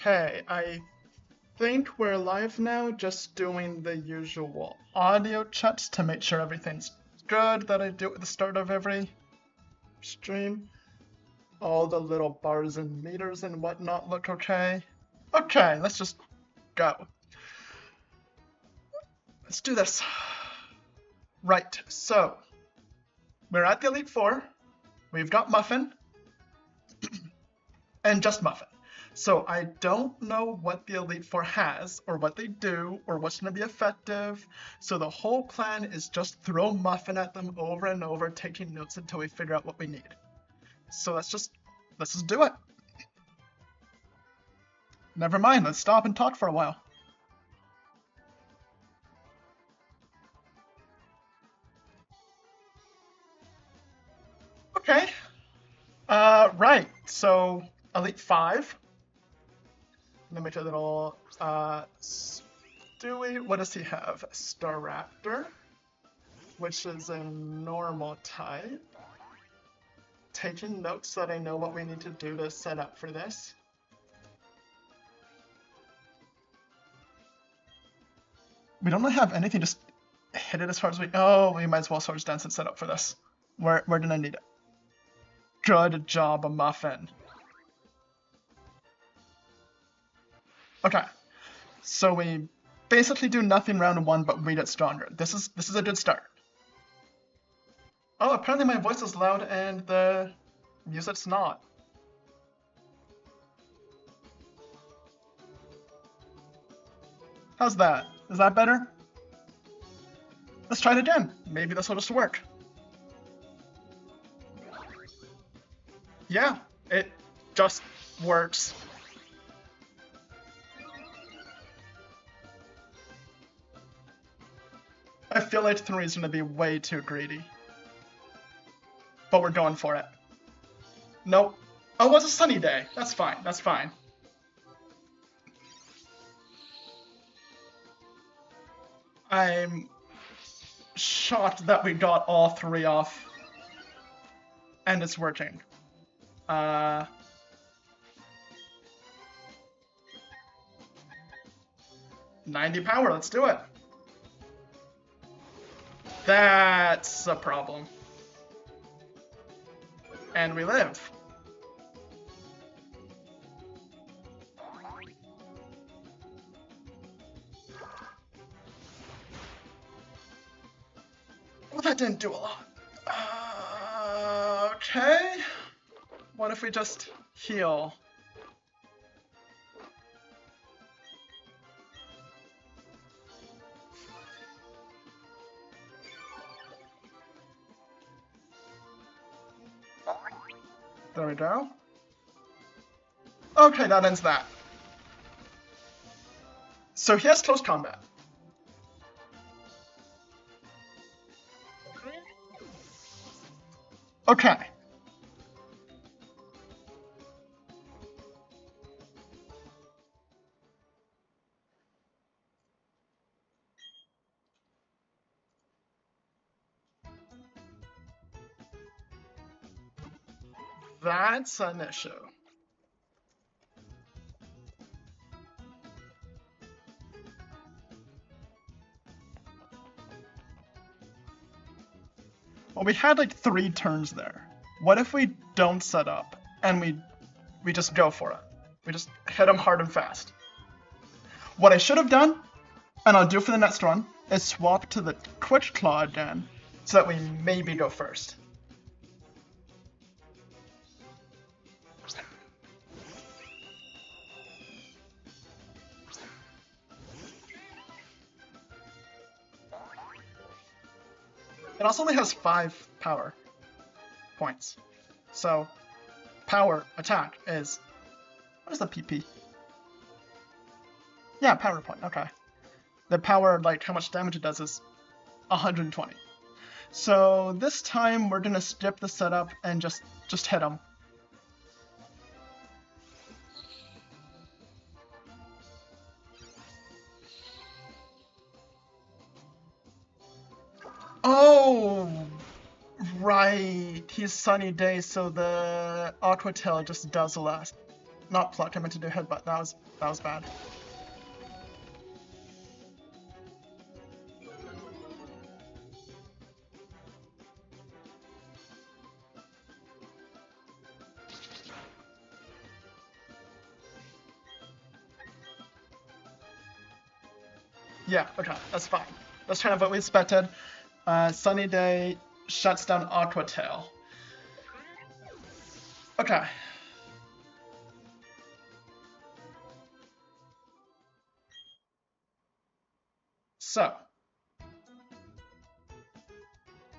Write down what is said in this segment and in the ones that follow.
Okay, I think we're live now, just doing the usual audio checks to make sure everything's good that I do at the start of every stream. All the little bars and meters and whatnot look okay. Okay, let's just go. Let's do this. Right, so we're at the Elite Four. We've got Muffin and just Muffin. So I don't know what the Elite Four has, or what they do, or what's going to be effective. So the whole plan is just throw Muffin at them over and over, taking notes until we figure out what we need. So let's just do it. Never mind, let's stop and talk for a while. Okay. Right, so Elite 5. Let me do a little, Stewie, what does he have? Staraptor, which is a normal type. Taking notes so that I know what we need to do to set up for this. We don't really have anything, just hit it as hard as we... Oh, we might as well Swords Dance and set up for this. Where did I need it? Good job, a Muffin. Okay, so we basically do nothing round one but read it stronger. This is a good start. Oh, apparently my voice is loud and the music's not. How's that? Is that better? Let's try it again. Maybe this will just work. Yeah, it just works. I feel like 3 is going to be way too greedy. But we're going for it. Nope. Oh, it was a sunny day. That's fine. That's fine. I'm shocked that we got all 3 off. And it's working. 90 power, let's do it. That's a problem. And we live. Well, that didn't do a lot. Okay. What if we just heal? There we go. Okay, that ends that. So he has close combat. Okay. That's an issue. Well, we had like 3 turns there. What if we don't set up and we just go for it? We just hit them hard and fast. What I should have done, and I'll do for the next one, is swap to the Quick Claw again, so that we maybe go first. It also only has 5 power points. So, power attack is... What is the PP? Yeah, power point, okay. The power, like, how much damage it does is 120. So, this time we're gonna skip the setup and just hit him. Oh, right. He's Sunny Day, so the Aqua Tail just does less. not pluck, I meant to do headbutt. That was bad. Yeah, okay, that's fine. That's kind of what we expected. Sunny Day shuts down Aqua Tail. Okay. So,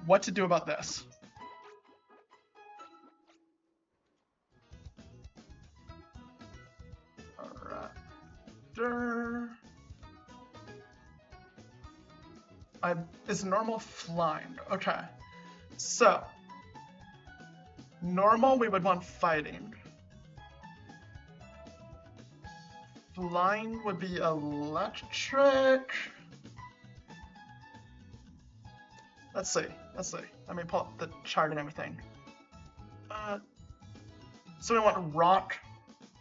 what to do about this? Is normal flying? Okay. So, normal we would want fighting. Flying would be electric. Let's see. Let me pull up the chart and everything. So we want rock,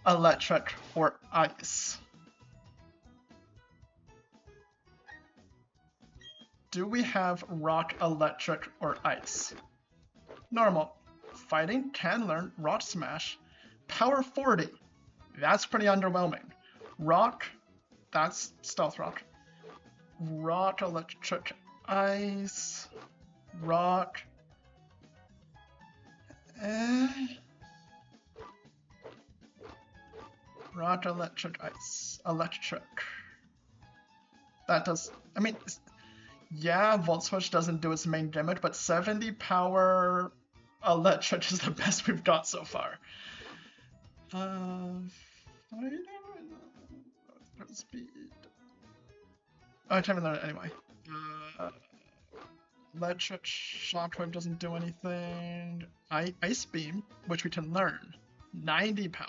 electric, or ice. Do we have rock, electric, or ice? Normal. Fighting can learn rock smash. Power 40. That's pretty underwhelming. Rock, that's stealth rock. Rock, electric, ice. Rock. Rock, electric, ice. Electric. That does, I mean, yeah, Volt Switch doesn't do its main gimmick, but 70 power electric is the best we've got so far. Speed. Oh, I can't learn it anyway. Electric Shockwave doesn't do anything. Ice Beam, which we can learn. 90 power.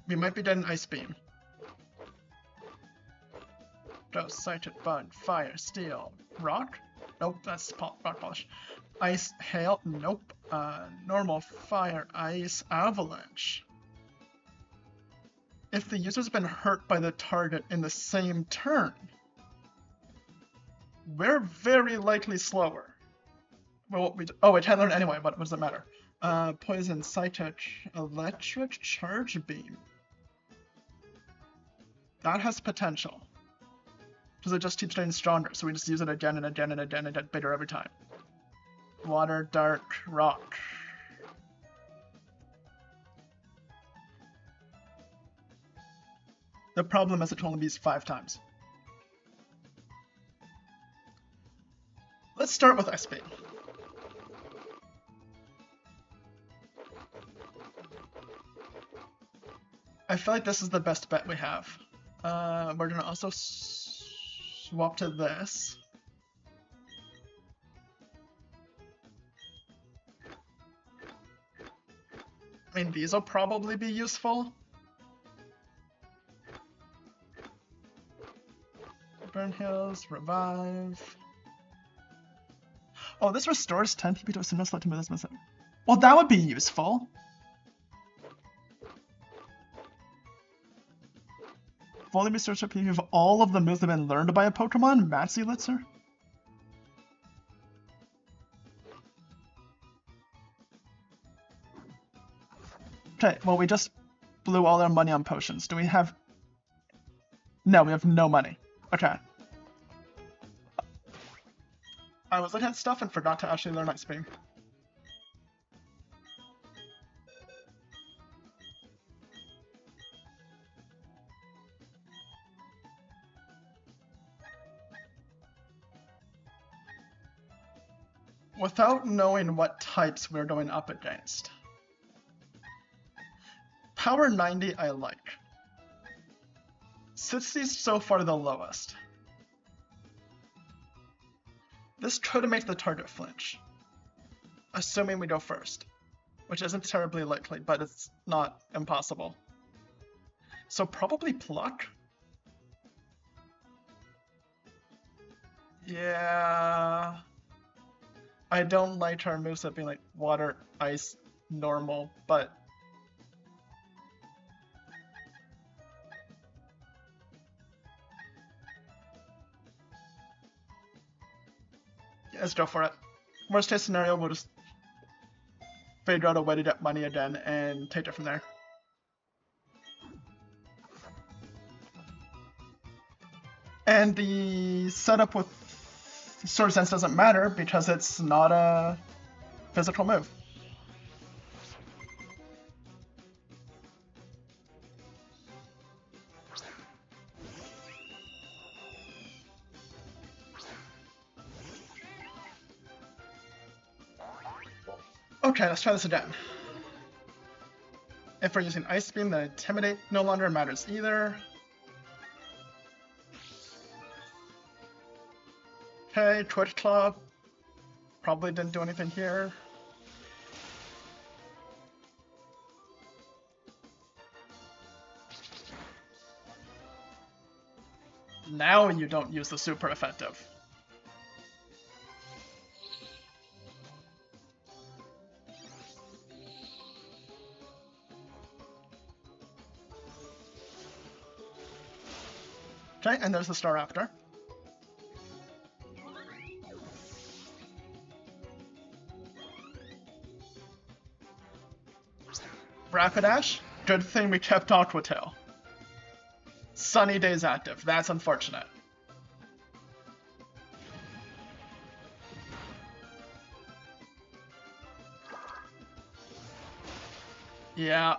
We might be dead in Ice Beam. Ghost, Sighted, Bug, Fire, Steel, Rock? Nope, that's Rock Polish. Ice, Hail? Nope. Normal, Fire, Ice, Avalanche. If the user's been hurt by the target in the same turn, we're very likely slower. Well, I can't learn anyway, but what does it matter? Poison, Psychic, Electric, Charge Beam. That has potential. Because it just keeps getting stronger, so we just use it again and again and again and get bigger every time. Water, Dark, Rock. The problem is it can only be used 5 times. Let's start with Ice Beam. I feel like this is the best bet we have. We're gonna also swap to this. I mean, these will probably be useful. Burn Hills, Revive. Oh, this restores 10 PP to a single slot to move this missing. Well, that would be useful. Fully restores PP of all of the moves that have been learned by a Pokemon. Maxi Litzer. Okay, well, we just blew all our money on potions. Do we have... No, we have no money. Okay. I was looking at stuff and forgot to actually learn Ice Beam. Without knowing what types we're going up against. Power 90 I like. 60's so far the lowest. This could make the target flinch. Assuming we go first. Which isn't terribly likely, but it's not impossible. So probably Pluck? Yeah... I don't like her moveset being like water, ice, normal, but yeah, let's go for it. Worst case scenario, we'll just figure out a way to get money again and take it from there. And the setup with Sword Sense doesn't matter because it's not a physical move. Okay, let's try this again. If we're using Ice Beam, then Intimidate no longer matters either. Okay, Twitch Claw. Probably didn't do anything here. Now you don't use the super effective. Okay, and there's the Star Raptor. Rapidash? Good thing we kept Aqua Tail. Sunny Day's active. That's unfortunate. Yeah.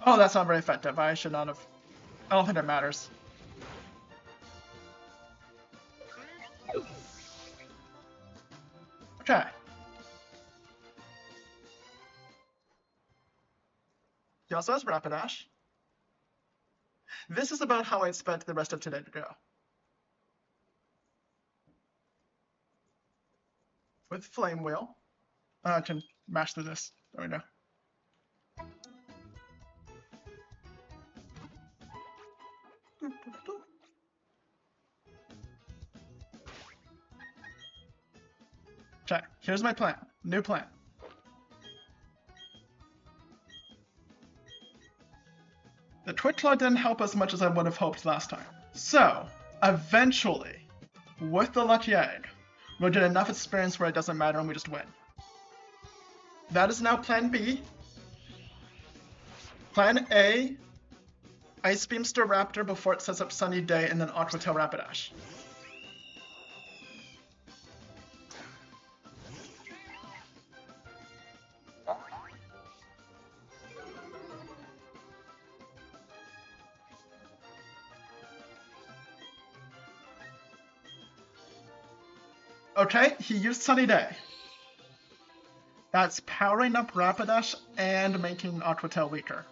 Oh, that's not very effective. I should not have... I don't think it matters. Okay. He also has Rapidash. This is about how I expect the rest of today to go. With Flame Wheel. I can mash through this. There we go. Okay, here's my plan. New plan. The Twitch Claw didn't help as much as I would have hoped last time. So, eventually, with the Lucky Egg, we'll get enough experience where it doesn't matter and we just win. That is now Plan B. Plan A, Ice Beam Staraptor before it sets up Sunny Day, and then Aqua Tail Rapidash. Okay, he used Sunny Day. That's powering up Rapidash and making Aqua Tail weaker.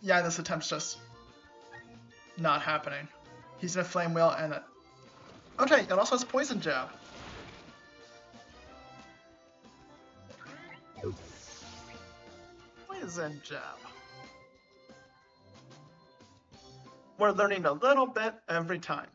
Yeah, this attempt's just not happening. He's in a Flame Wheel and a... Okay, it also has Poison Jab. Poison Jab. We're learning a little bit every time.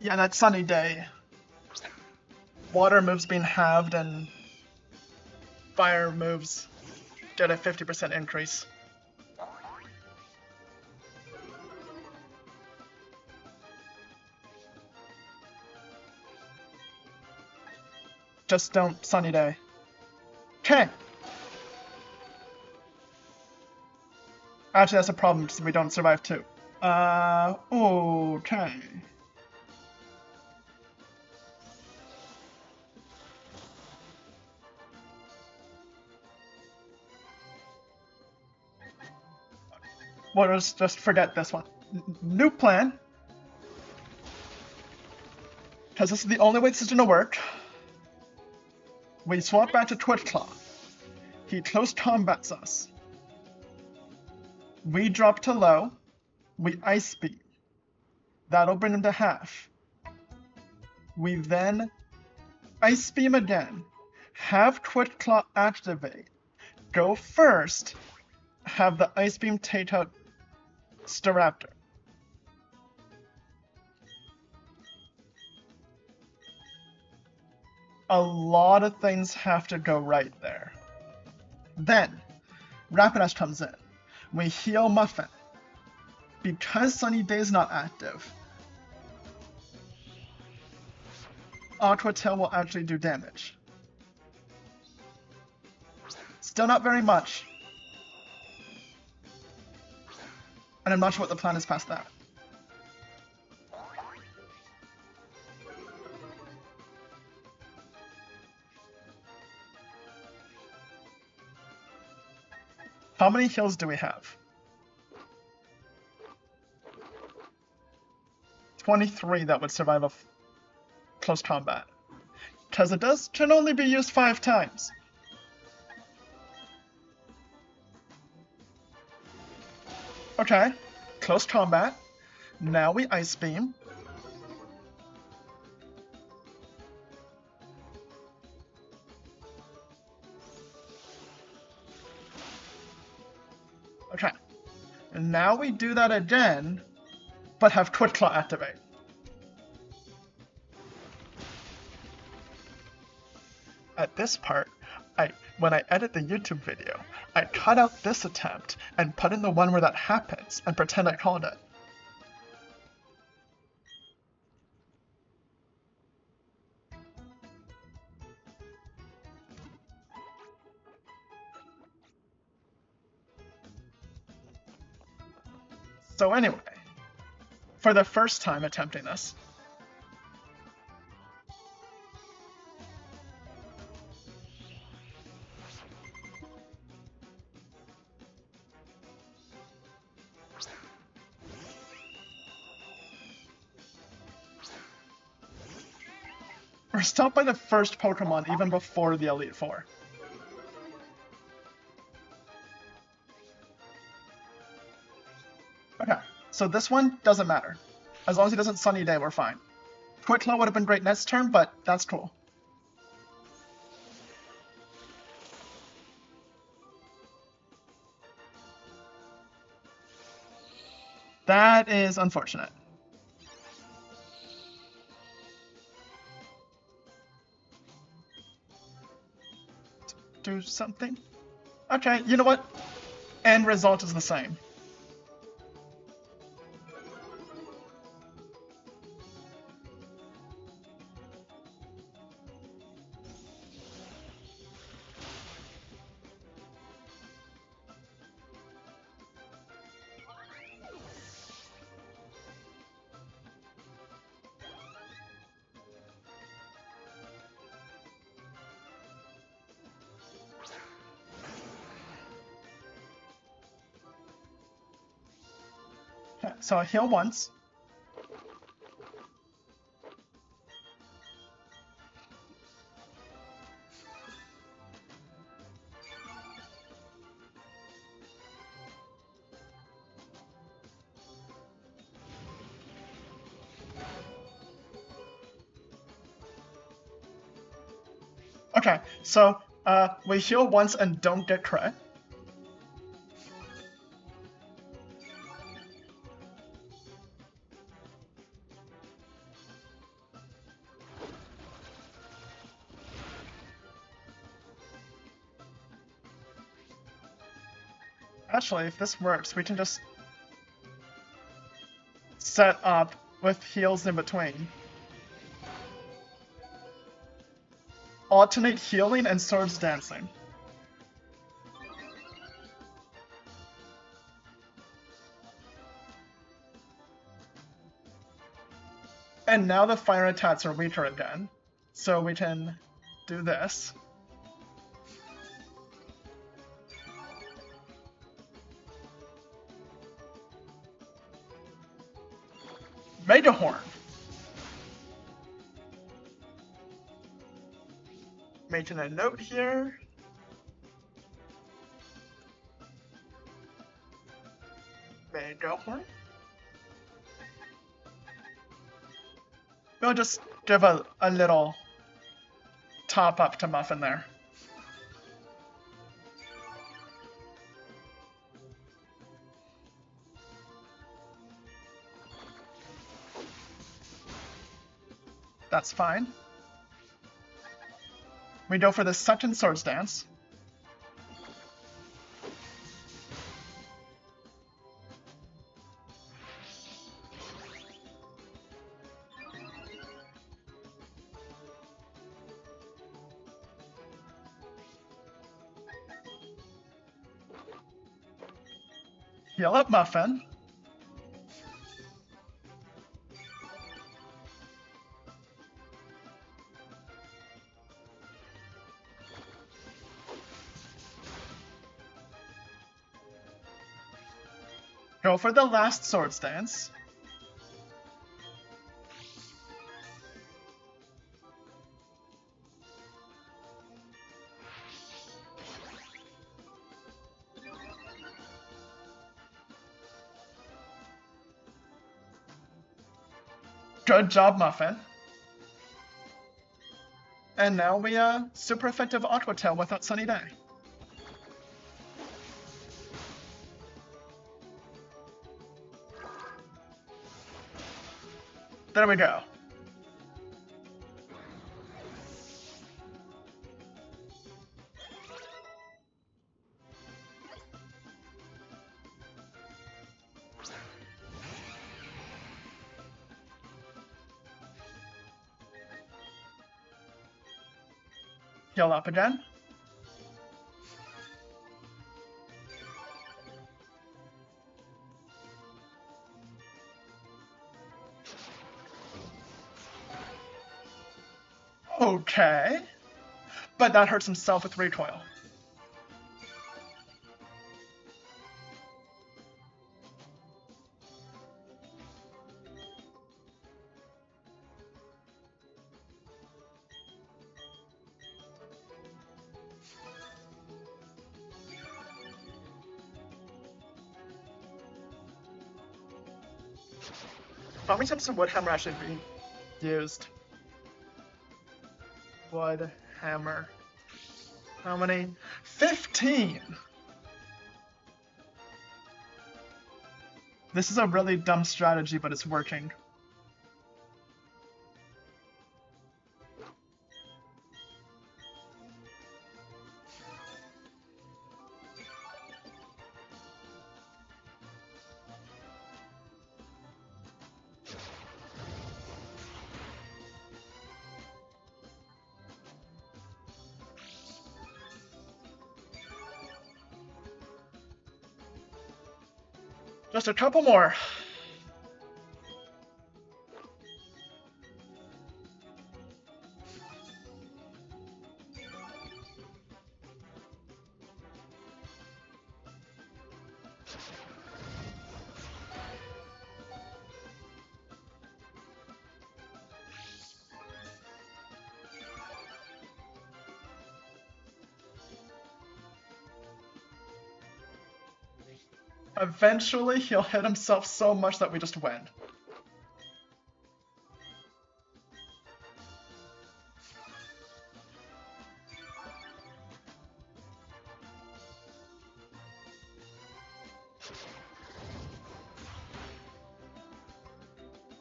Yeah, that Sunny Day. water moves being halved and fire moves get a 50% increase. Just don't sunny day. Okay. Actually, that's a problem because we don't survive too. Okay. Well, let's just forget this one. New plan. Because this is the only way this is gonna work. We swap back to Twitch Claw. He close combats us. We drop to low. We Ice Beam. That'll bring him to half. We then Ice Beam again. Have Twitch Claw activate. Go first. Have the Ice Beam take out Staraptor. A lot of things have to go right there. Then, Rapidash comes in. We heal Muffin. Because Sunny Day is not active, Aqua Tail will actually do damage. Still not very much. And I'm not sure what the plan is past that. How many heals do we have? 23 that would survive a close combat. Because it can only be used 5 times. Okay, close combat. Now we Ice Beam. Okay, and now we do that again, but have Twitch Claw activate. At this part, when I edit the YouTube video, I cut out this attempt and put in the one where that happens and pretend I called it. So anyway, for the first time attempting this, we're stopped by the first Pokemon even before the Elite Four. Okay, so this one doesn't matter. As long as he doesn't Sunny Day, we're fine. Twitch Claw would have been great next turn, but that's cool. That is unfortunate. Do something? Okay, you know what? End result is the same. Okay, so I heal once. Okay, so we heal once and don't get crit. Actually, if this works, we can just set up with heals in between. Alternate healing and swords dancing. And now the fire attacks are weaker again, so we can do this. Mega Horn. Making a note here. Mega Horn. We'll just give a little top up to Muffin there. That's fine. We go for the second swords dance. Heal up Muffin. Go for the last swords dance. Good job, Muffin. And now we super effective Aqua Tail without Sunny Day. There we go. Heal up again. Okay. But that hurts himself with recoil. How many times would hammer actually be used? Wood hammer. How many? 15! This is a really dumb strategy, but it's working. Just a couple more. Eventually, he'll hit himself so much that we just win.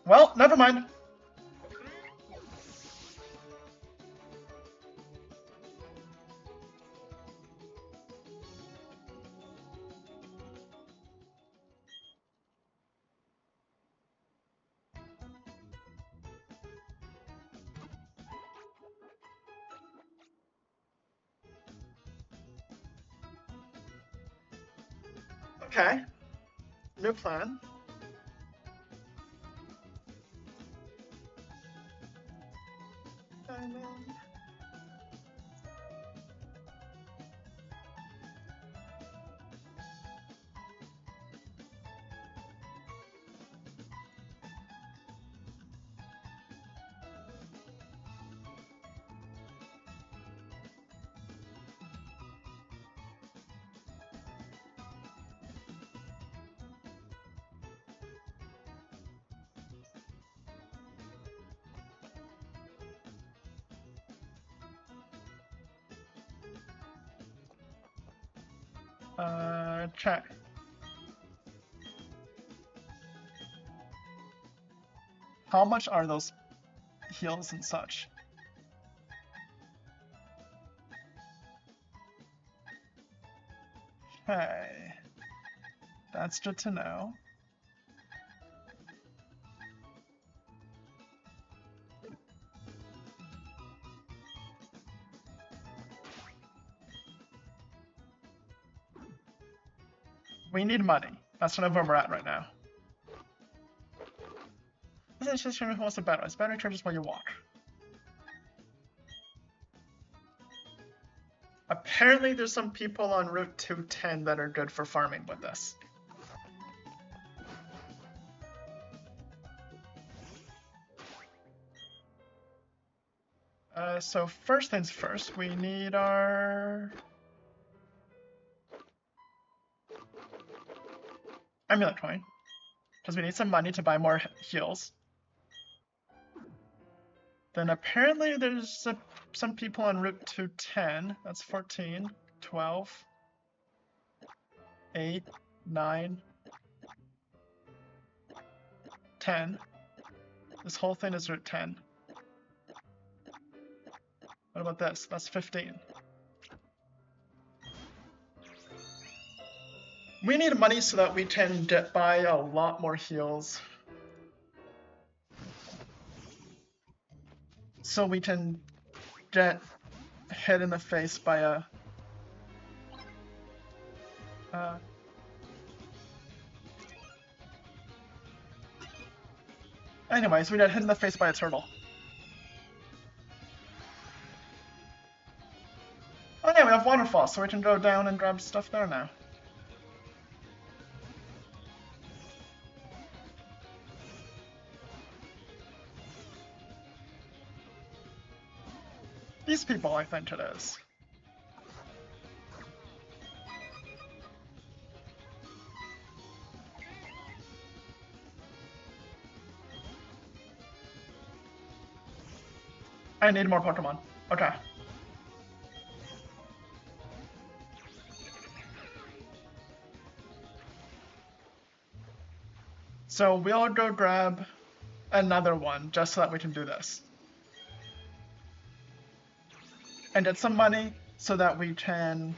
Well, never mind. Okay. New plan. And then... check. How much are those heals and such? Okay. That's good to know. We need money. That's kind of where we're at right now. This is just who wants a battery. It's battery charges while you walk. Apparently there's some people on Route 210 that are good for farming with this. So first things first, we need our... amulet coin. Because we need some money to buy more heals. Then apparently there's some people on Route 210. That's 14, 12, 8, 9, 10. This whole thing is Route 10. What about this? That's 15. We need money so that we can buy a lot more heals. So we can get hit in the face by a... Anyways, we got hit in the face by a turtle. Oh yeah, we have waterfall, so we can go down and grab stuff there now. These people, I think it is. I need more Pokemon. Okay. So we'll go grab another one just so that we can do this. And get some money so that we can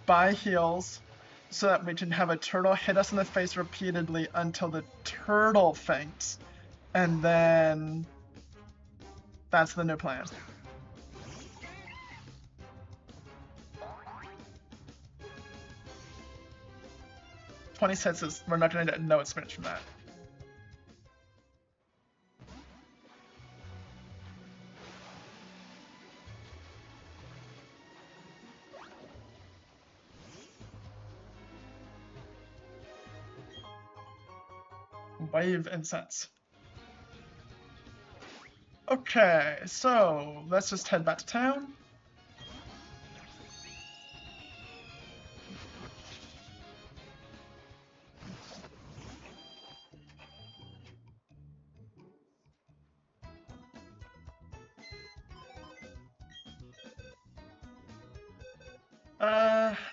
buy heals so that we can have a turtle hit us in the face repeatedly until the turtle faints. And then that's the new plan. 26 is, we're not going to get no experience from that. Wave incense. Okay, so let's just head back to town.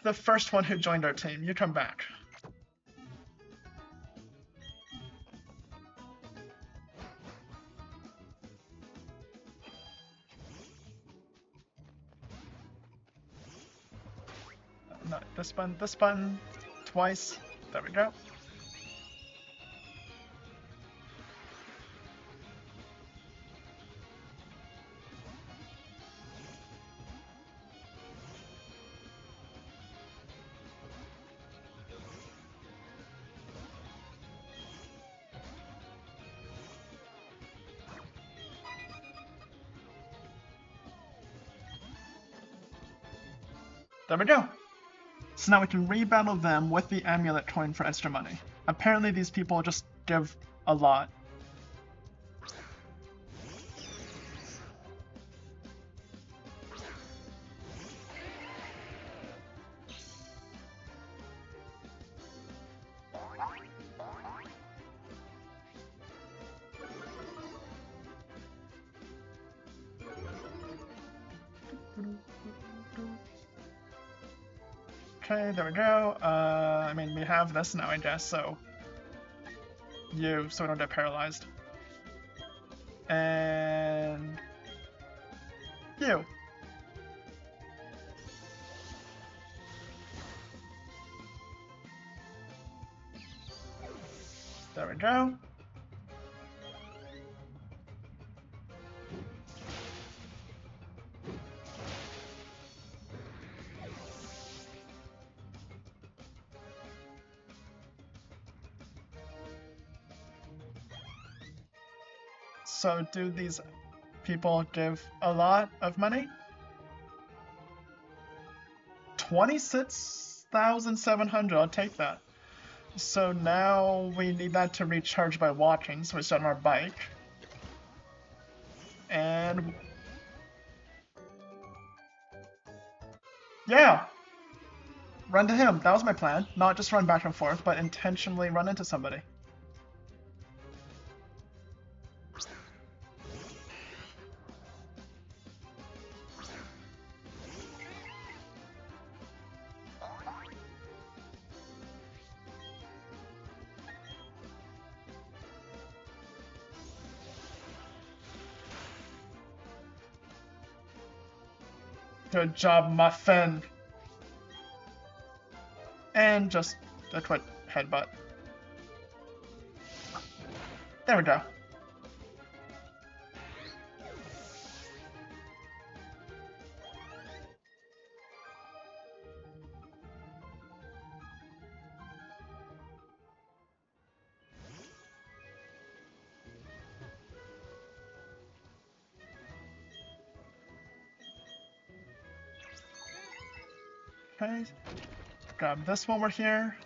The first one who joined our team, you come back. No, this button, twice. There we go. There we go. So now we can rebattle them with the amulet coin for extra money. Apparently these people just give a lot. Okay, there we go. I mean, we have this now, I guess, so so we don't get paralyzed. And you. There we go. So do these people give a lot of money? 26,700, I'll take that. So now we need that to recharge by walking, so we start on our bike. And yeah! Run to him, that was my plan. Not just run back and forth, but intentionally run into somebody. Good job, Muffin. And just a quick headbutt. There we go. Okay, grab this one over here.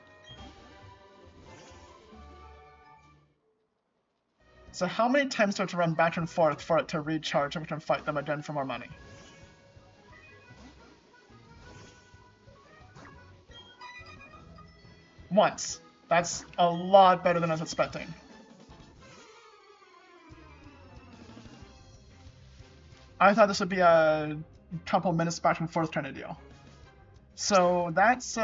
So how many times do we have to run back and forth for it to recharge and we can fight them again for more money? Once. That's a lot better than I was expecting. I thought this would be a couple minutes back and forth kind of deal. So that's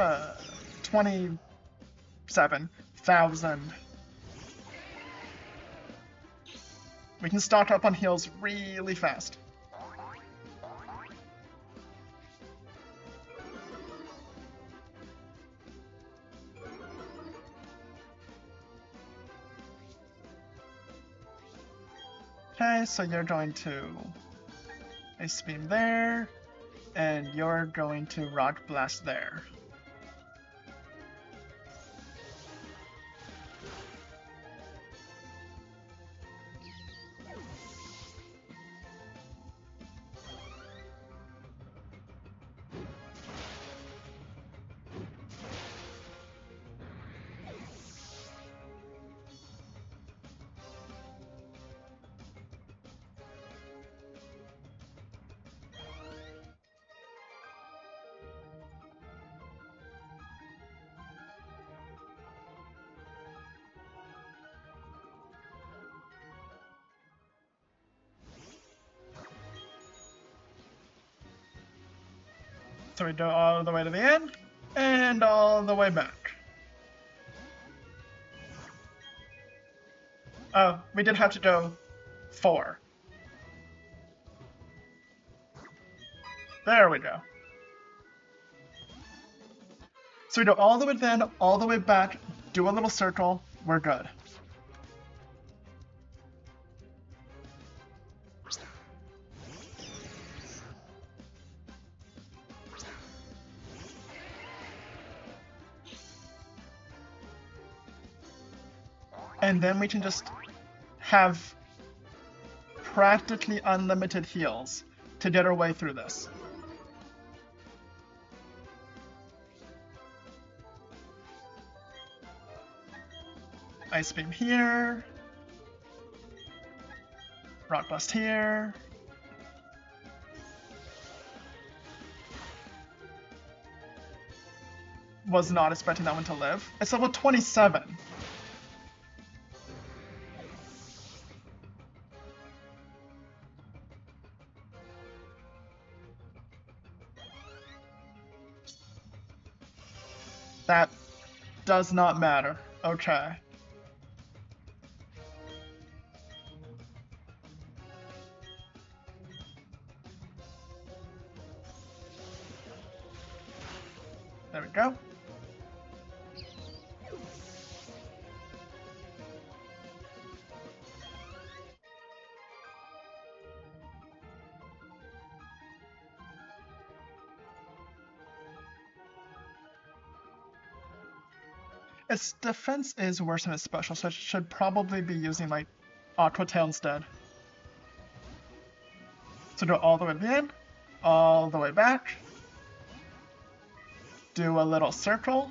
27,000. We can stock up on heals really fast. Okay, so you're going to Ice Beam there, and you're going to Rock Blast there. So we go all the way to the end, and all the way back. Oh, we did have to go 4. There we go. So we go all the way to the end, all the way back, do a little circle, we're good. And then we can just have practically unlimited heals to get our way through this. Ice Beam here. Rock Blast here. Was not expecting that one to live. It's level 27. That does not matter. Okay. There we go. Its defense is worse than its special, so it should probably be using, like, Aqua Tail instead. So go all the way in, all the way back, do a little circle,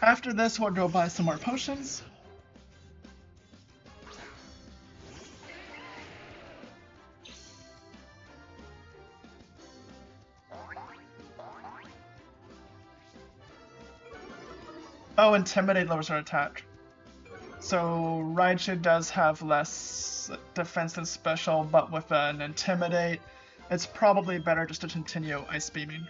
after this we'll go buy some more potions. Oh, Intimidate lowers our attack. So Raichu does have less defense than special, but with an Intimidate, it's probably better just to continue Ice Beaming.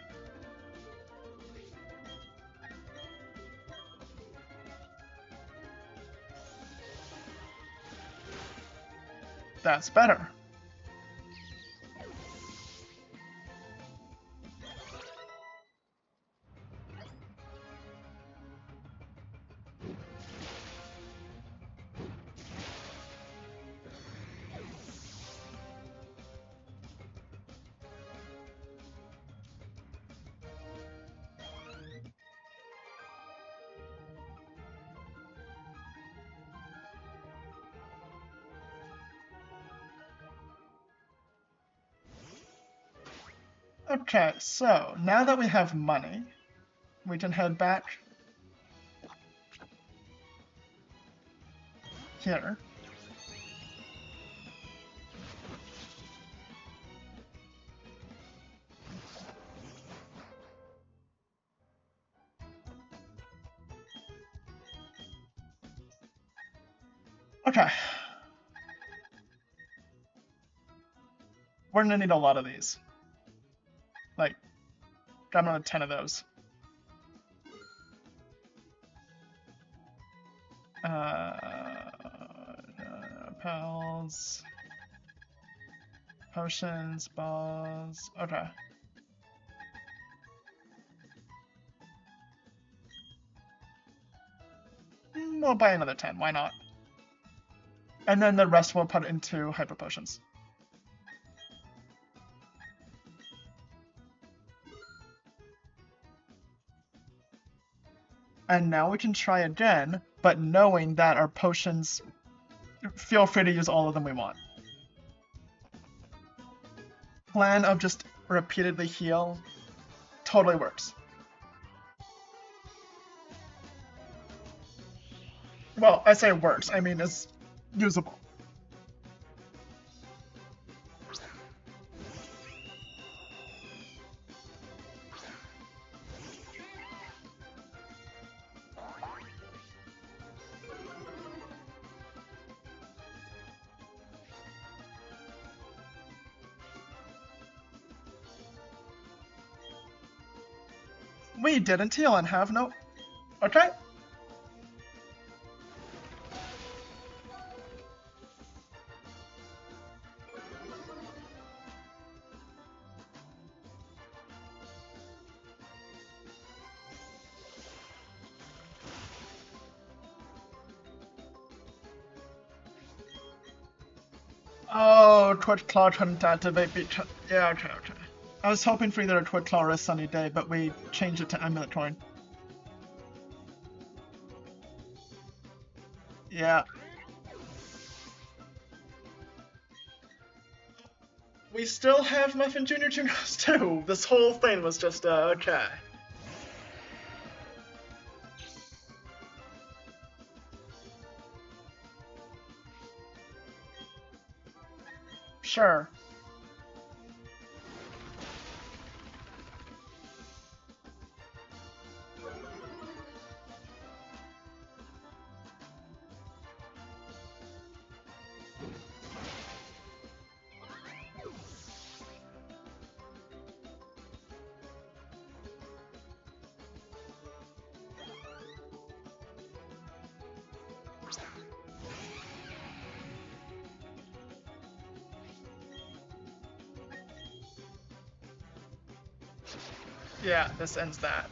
That's better. Okay, so now that we have money, we can head back here. Okay. We're gonna need a lot of these. Like, grab another 10 of those. Pals. Potions, balls. Okay. We'll buy another 10, why not? And then the rest we'll put into Hyper Potions. And now we can try again, but knowing that our potions, feel free to use all of them we want. Plan of just repeatedly heal totally works. Well, I say works, I mean it's usable. We didn't heal and have no... Okay. Oh, Twitch Claw couldn't activate because... Yeah, okay. I was hoping for either a Twitch Claw or a Sunny Day, but we changed it to Amulet Coin. Yeah. we still have Muffin Jr. Juniors too. This whole thing was just, okay. Sure. Yeah, this ends that.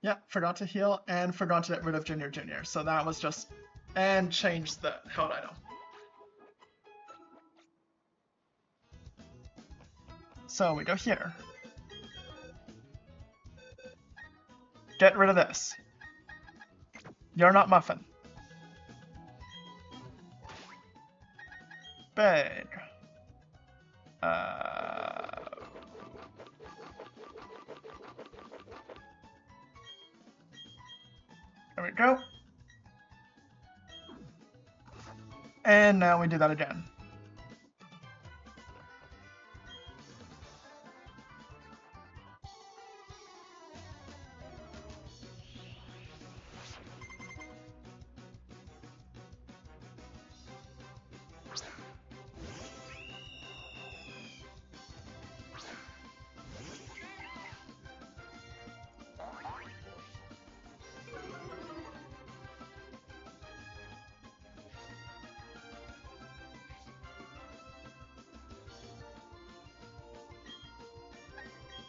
Yeah, forgot to heal and forgot to get rid of Junior Junior. So that was just... And change the held item. So we go here. Get rid of this. You're not Muffin. Big. There we go. And now we do that again.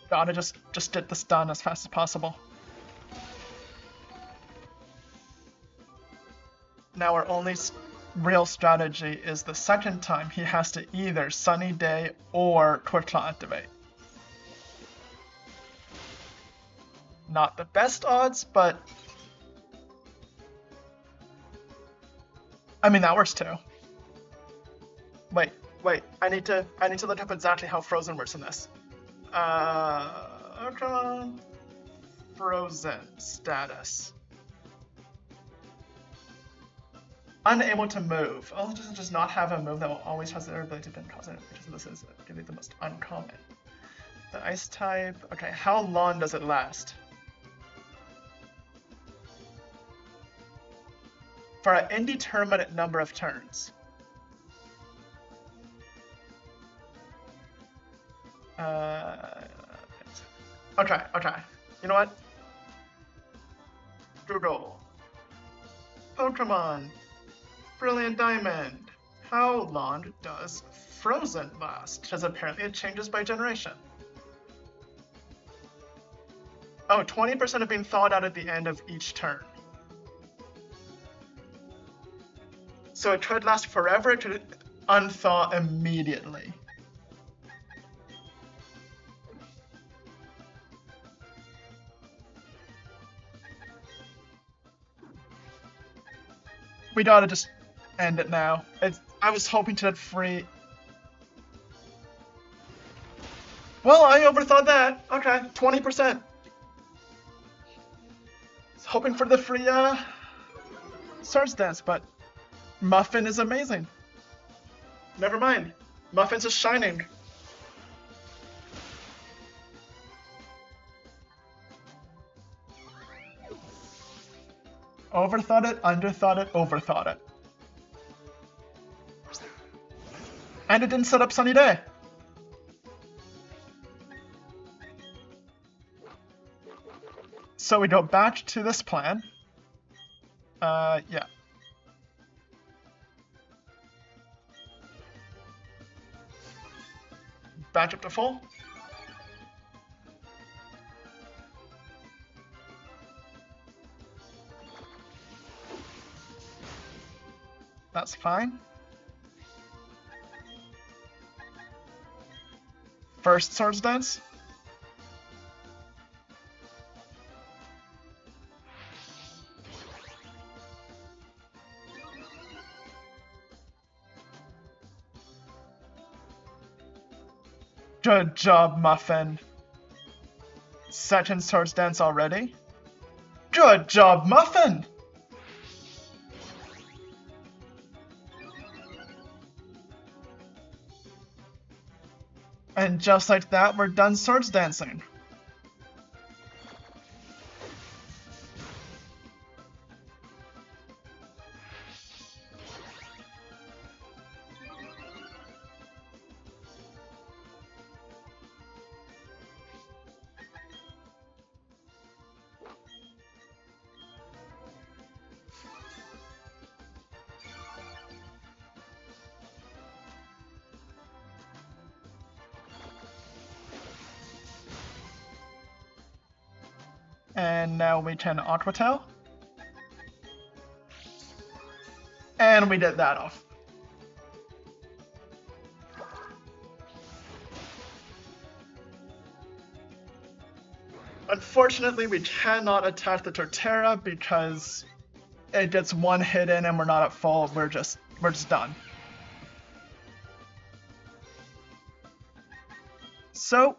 Gotta just get this done as fast as possible. Now our only real strategy is the second time he has to either Sunny Day or Quick Claw activate. Not the best odds, but I mean that works too. Wait, I need to look up exactly how Frozen works in this. Come on. Frozen status. Unable to move. Oh, it does not have a move that will always has the ability to cause it, because this is going to be the most uncommon. The ice type. Okay, how long does it last? For an indeterminate number of turns. Okay. You know what? Google. Pokemon. Brilliant Diamond. How long does Frozen last? Because apparently it changes by generation. Oh, 20% of being thawed out at the end of each turn. So it could last forever, it could unthaw immediately. We gotta just end it now. I was hoping to get free. Well, I overthought that. Okay, 20%. Hoping for the free Swords Dance, but Muffin is amazing. Never mind. Muffin's just shining. Overthought it, underthought it, overthought it. And it didn't set up Sunny Day. So we go back to this plan. Yeah. Back up to full. That's fine. first Swords Dance. Good job, Muffin. Second Swords Dance already? Good job, Muffin! And just like that, we're done Swords Dancing. And now we can Aqua Tail. And we did that off. Unfortunately, we cannot attack the Torterra because it gets one hit in and we're not at full. We're just done. So,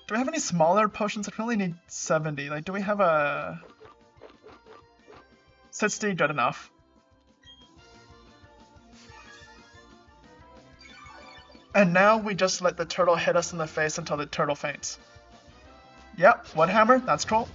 do we have any smaller potions? I only need 70. Like, do we have a 60? Good enough. And now we just let the turtle hit us in the face until the turtle faints. Yep, one hammer, that's cool.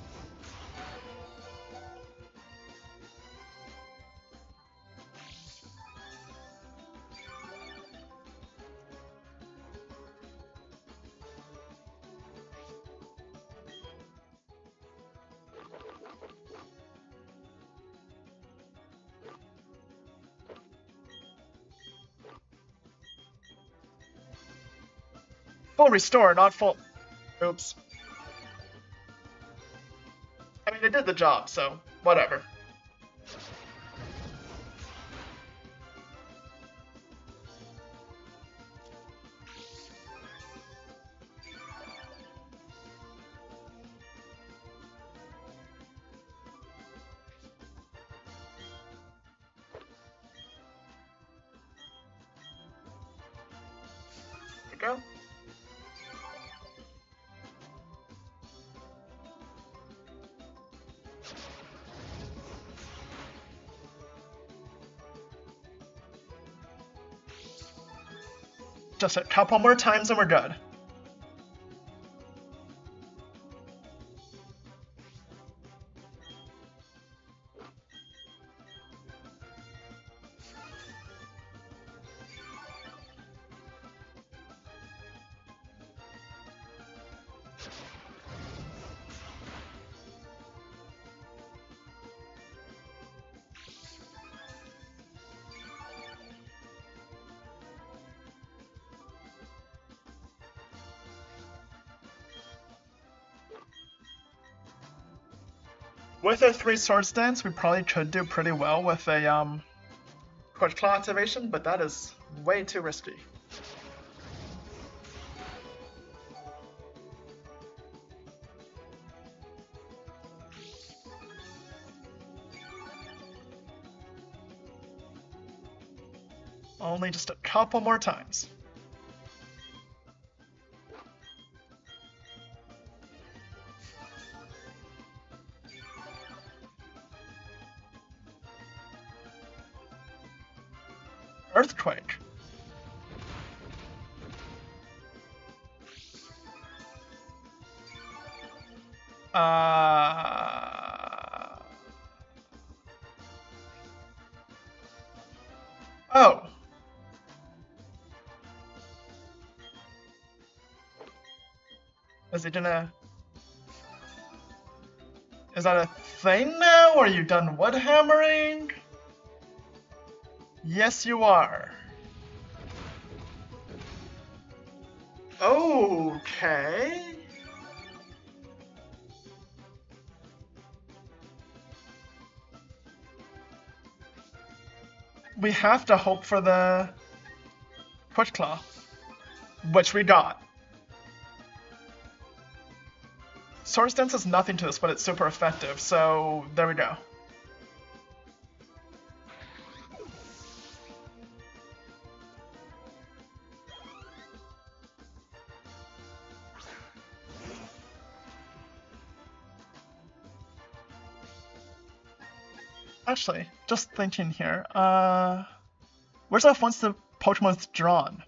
Full restore, not full... Oops. I mean, it did the job, so whatever. There we go. Just a couple more times and we're good. With a 3 Swords Dance, we probably could do pretty well with a Quick Claw activation, but that is way too risky. Only just a couple more times. Earthquake. Oh. Is he gonna... Is that a thing now? Are you done wood hammering? Yes, you are. Okay. We have to hope for the Quick Claw. which we got. Swords Dance is nothing to this, but it's super effective, so there we go. Actually, just thinking here, where's off once the Pokemon's drawn?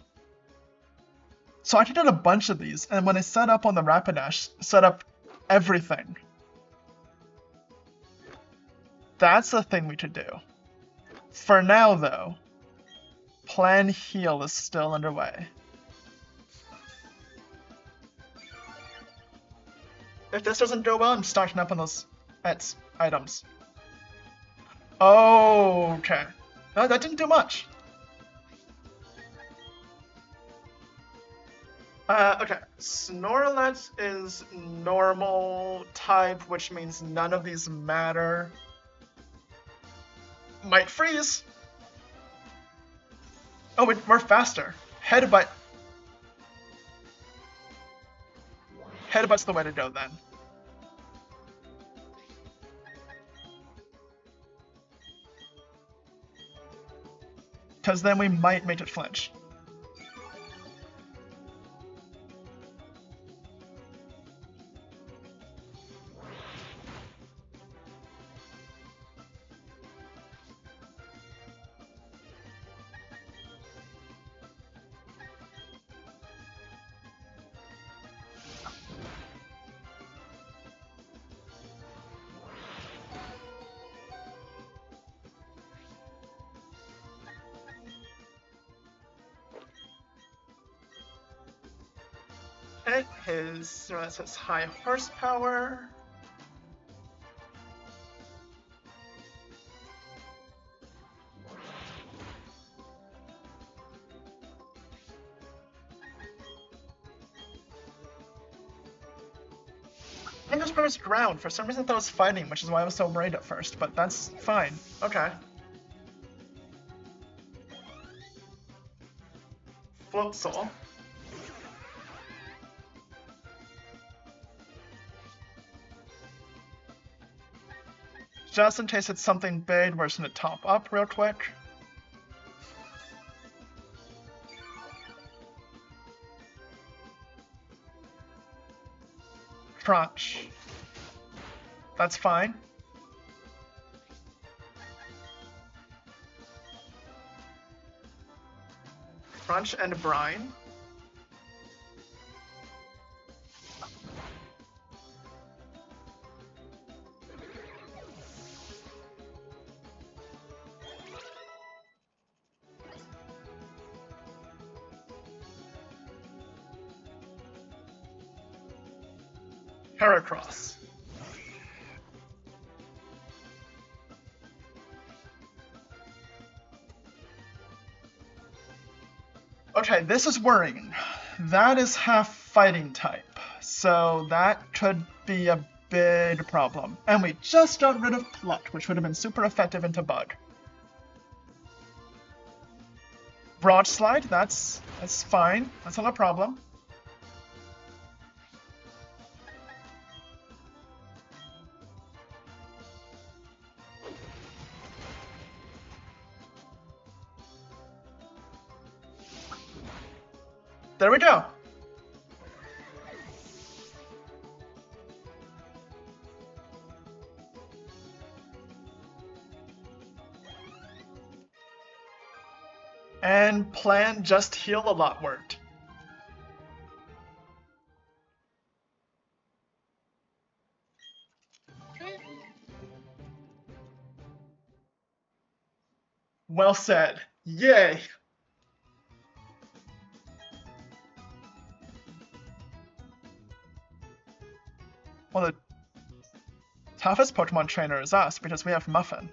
So I can get a bunch of these, and when I set up on the Rapidash, set up everything. That's the thing we could do. For now, though, Plan Heal is still underway. If this doesn't go well, I'm stocking up on those items. Oh, okay. No, that didn't do much. Okay. Snorlax is normal type, which means none of these matter. Might freeze. Oh, we're faster. Headbutt. Headbutt's the way to go then. Because then we might make it flinch. That's his high horsepower. I think this was ground. For some reason I thought it was fighting, which is why I was so worried at first, but that's fine. Okay. Floatzel. Just in case it's something big, we're just gonna top up real quick. Crunch. That's fine. Crunch and brine. Heracross. Okay, this is worrying. That is half fighting type, so that could be a big problem. And we just got rid of Pluck, which would have been super effective into Bug. Broad Slide, that's fine. That's not a problem. There we go. And Plan Just Heal a lot worked. Well said. Yay! Well, the toughest Pokemon trainer is us because we have Muffin.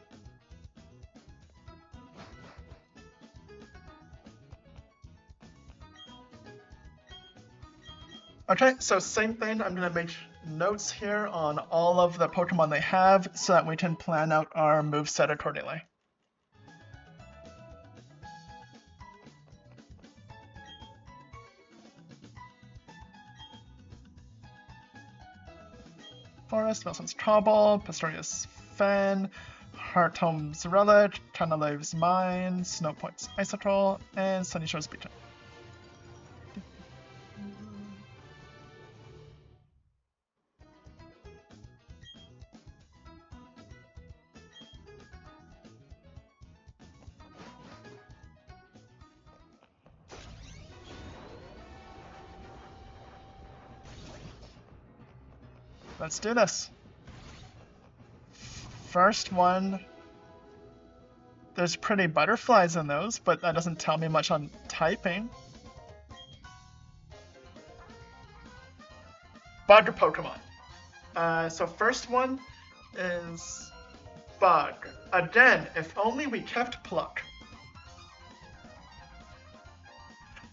Okay, so same thing, I'm going to make notes here on all of the Pokemon they have so that we can plan out our moveset accordingly. Forest, Wilson's Trouble, Pistorius Fen, Hearthome's Relic, Canaleve's Mine, Snowpoint's Isotrol, and Sunny Shore's Beacon. Let's do this. First one, there's pretty butterflies in those, but that doesn't tell me much on typing. Bug Pokemon. So first one is Bug. Again, if only we kept Pluck.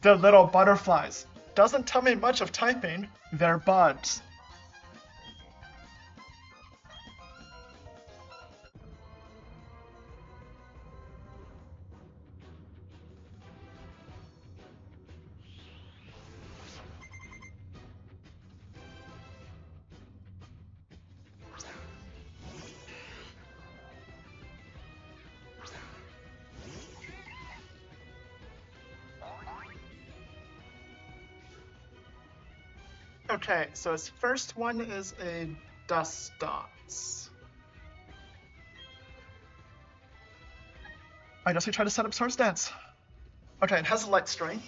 The little butterflies. Doesn't tell me much of typing, they're bugs. Okay, so his first one is a Dustox. I guess we try to set up Swords Dance. Okay, it has a Light String.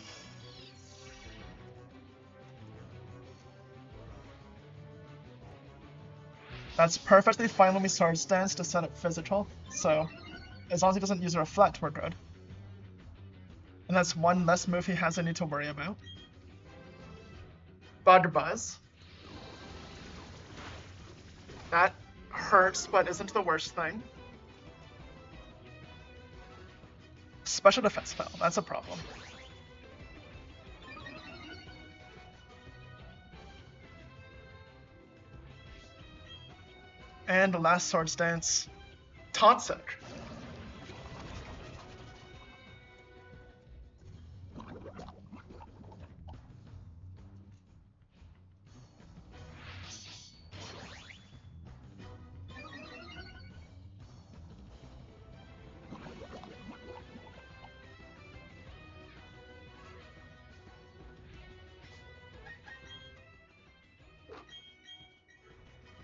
That's perfectly fine when we Swords Dance to set up Physical, so as long as he doesn't use a Reflect, we're good. And that's one less move he has I need to worry about. Bug Buzz. That hurts, but isn't the worst thing. Special Defense Spell, that's a problem. And the last Swords Dance, Toxic.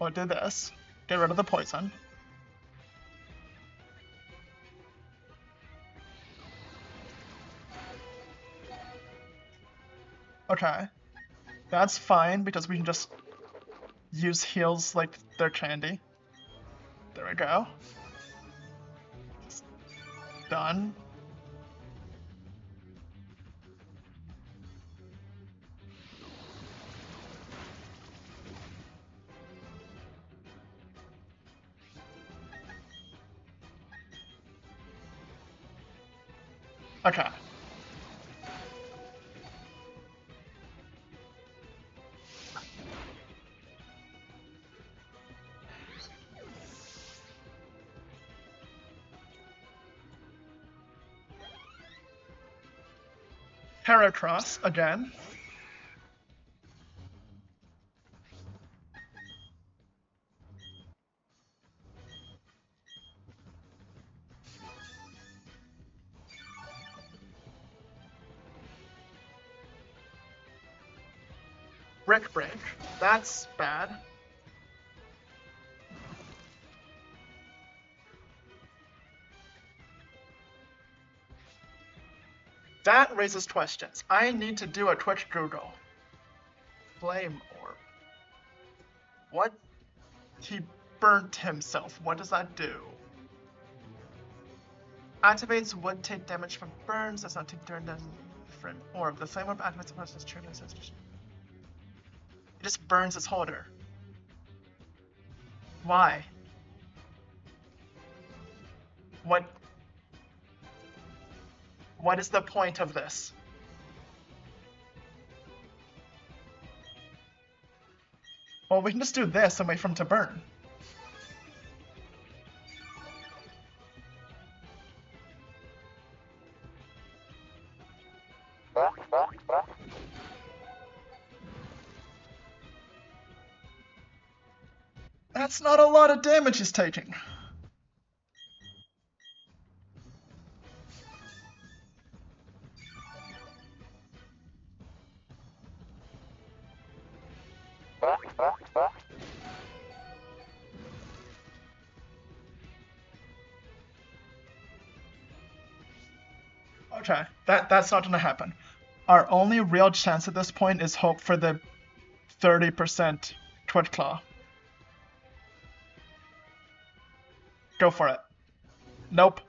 We'll do this. Get rid of the poison. Okay. That's fine, because we can just use heals like they're candy. There we go. Done. Okay. Heracross again. Brick Break. That's bad. That raises questions. I need to do a quick Google. Flame Orb. What? He burnt himself. What does that do? Activates would take damage from burns, does not take damage from orb. The Flame Orb activates the person's true ancestors. It just burns its holder. Why? What is the point of this? Well, we can just do this and wait for him to burn. That's not a lot of damage he's taking. Okay, that's not gonna happen. Our only real chance at this point is hope for the 30% Twitch Claw. Go for it. Nope.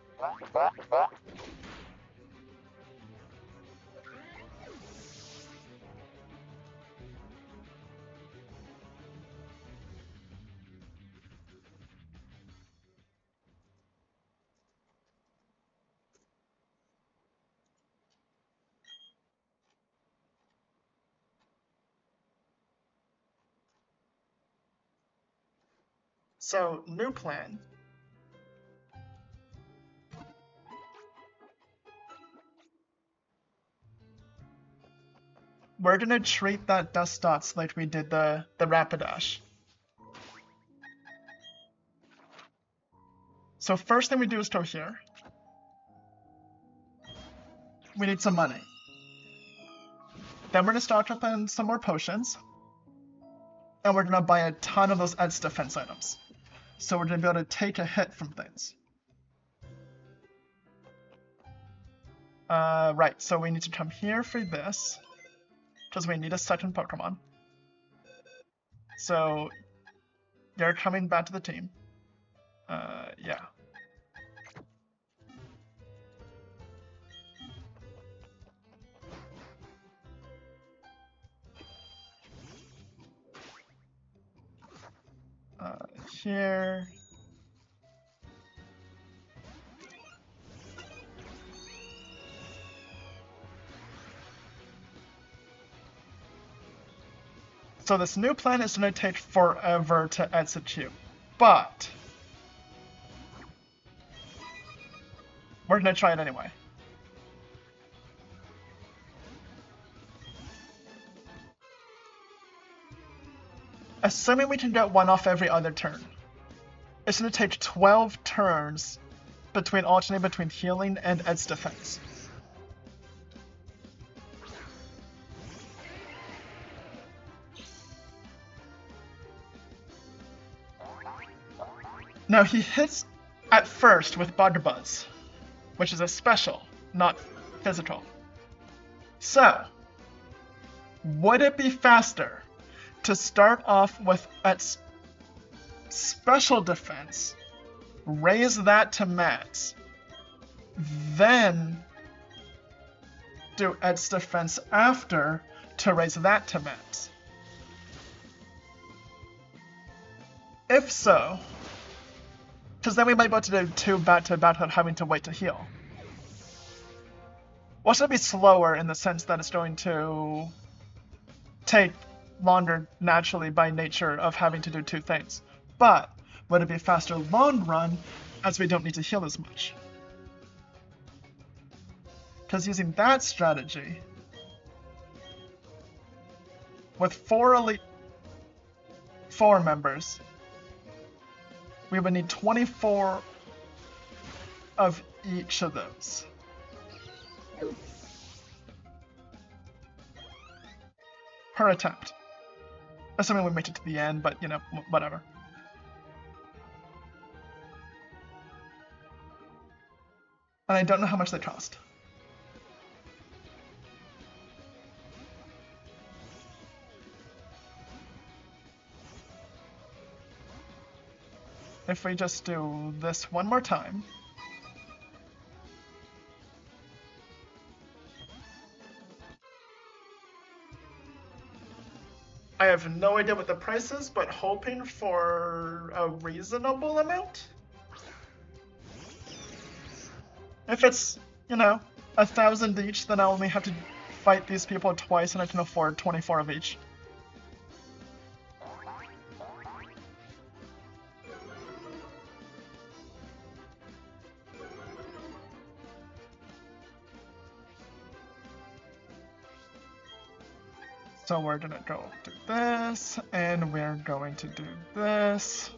So, new plan. We're gonna treat that dust dots like we did the Rapidash. So first thing we do is go here. We need some money. Then we're gonna stock up on some more potions. And we're gonna buy a ton of those edge defense items. So we're gonna be able to take a hit from things. Right, so we need to come here for this. Because we need a second Pokemon. So, you're coming back to the team. Yeah. Here. So this new plan is going to take forever to execute, but we're going to try it anyway. Assuming we can get one off every other turn, it's going to take 12 turns alternating between healing and edge defense. Now he hits at first with Bug Buzz, which is a special, not physical. So, would it be faster to start off with its special defense, raise that to max, then do its defense after to raise that to max? If so, because then we might be able to do 2 back-to-back without having to wait to heal. Well, it's going to be slower in the sense that it's going to take longer naturally by nature of having to do 2 things. But would it be faster long run as we don't need to heal as much? Because using that strategy, with 4 members, we would need 24 of each of those. Per attempt. Assuming we make it to the end, but, you know, whatever. And I don't know how much they cost. If we just do this one more time. I have no idea what the price is, but hoping for a reasonable amount. If it's, you know, 1,000 each, then I only have to fight these people twice and I can afford 24 of each. So we're gonna go do this, and we're going to do this.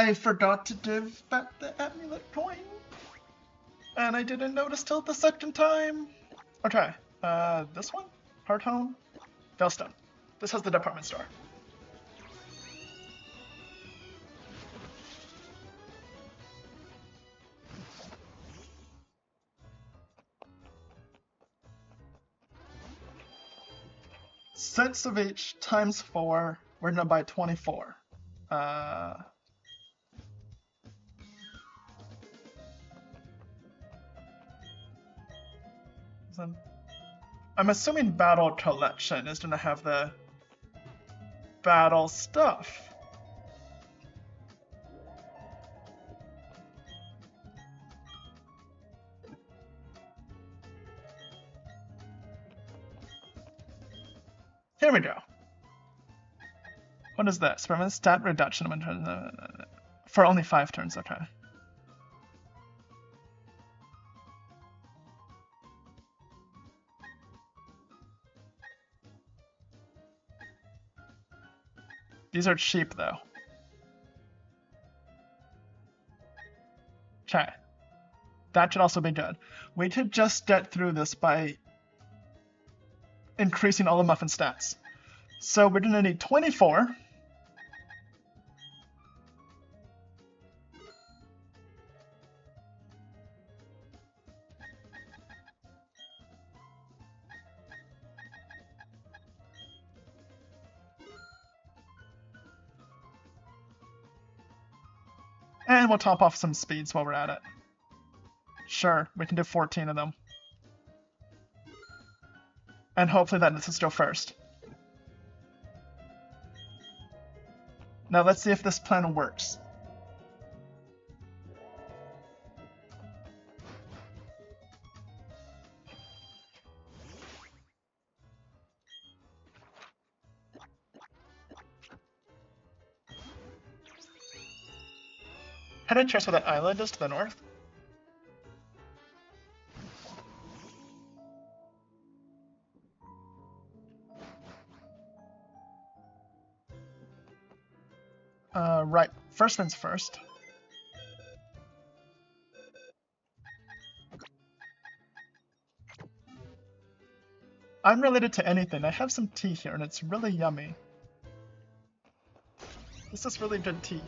I forgot to give back the amulet coin. And I didn't notice till the second time. Okay, this one? Heart Home? Veilstone. This has the department store. Six of each times 4. We're gonna buy 24. I'm assuming Battle Collection is gonna have the battle stuff. Here we go. What is this? Permanent stat reduction for only 5 turns, okay. These are cheap though. Okay. That should also be good. We could just get through this by increasing all the Muffin stats. So we're gonna need 24. And we'll top off some speeds while we're at it. Sure, we can do 14 of them. And hopefully that lets us go first. Now let's see if this plan works. Can I check where that island is to the north? Right. First things first. I'm related to anything. I have some tea here, and it's really yummy. This is really good tea.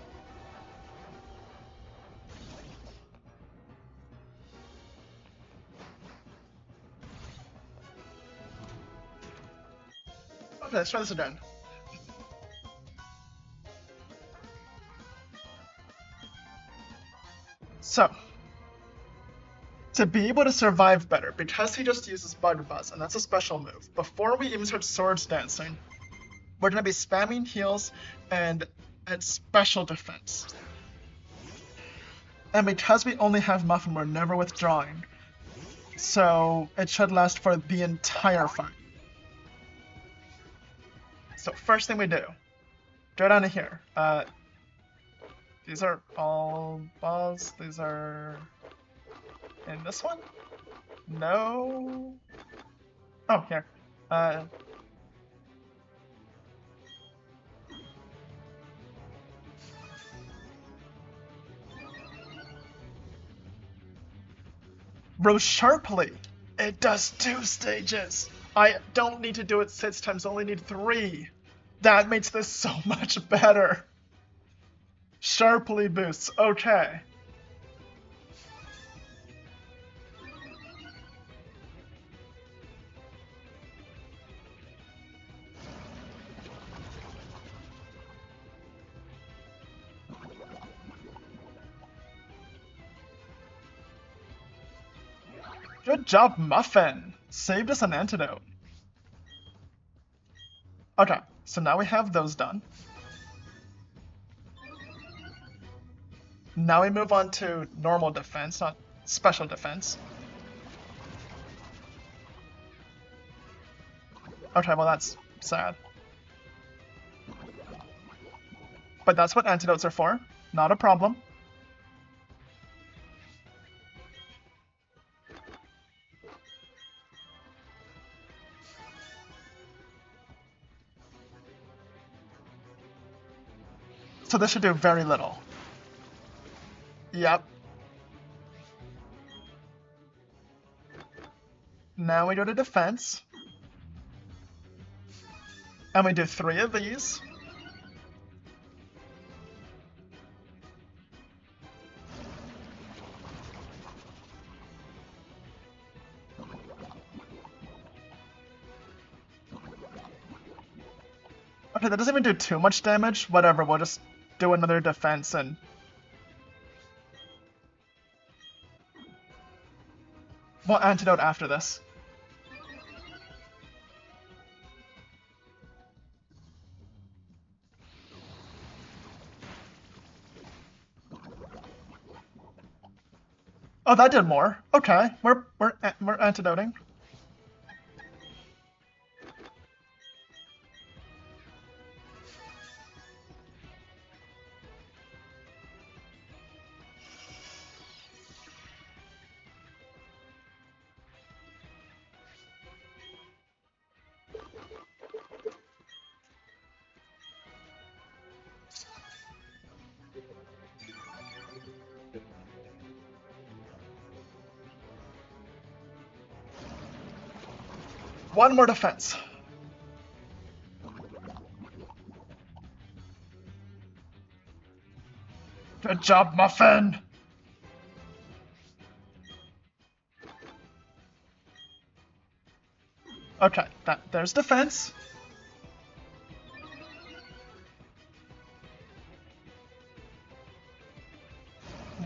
Okay, let's try this again. So, to be able to survive better, because he just uses Bug Buzz, and that's a special move, before we even start Swords Dancing, we're going to be spamming heals and at special defense. And because we only have Muffin, we're never withdrawing. So it should last for the entire fight. So first thing we do, go down to here. These are all balls. These are in this one? No. Oh, here. Row sharply. It does 2 stages. I don't need to do it 6 times, I only need 3. That makes this so much better. Sharply boosts, okay. Good job, Muffin! Saved us an antidote. Okay, so now we have those done. Now we move on to normal defense, not special defense. Okay, well that's sad. But that's what antidotes are for. Not a problem. So this should do very little. Yep. Now we go to defense. And we do 3 of these. Okay, that doesn't even do too much damage. Whatever, we'll just do another defense and... we'll antidote after this. Oh, that did more. Okay, we're antidoting. One more defense. Good job, Muffin! Okay, there's defense.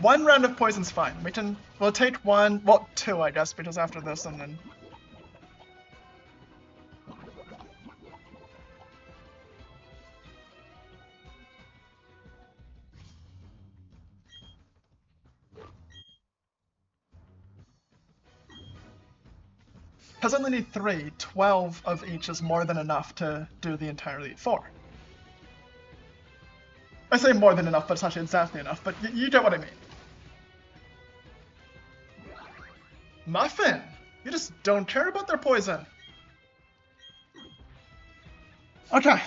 One round of poison's fine. We'll take one, well, 2 I guess, because after this and then... Because I only need 3, 12 of each is more than enough to do the entire Elite 4. I say more than enough, but it's actually exactly enough, but you get what I mean. Muffin! You just don't care about their poison. Okay.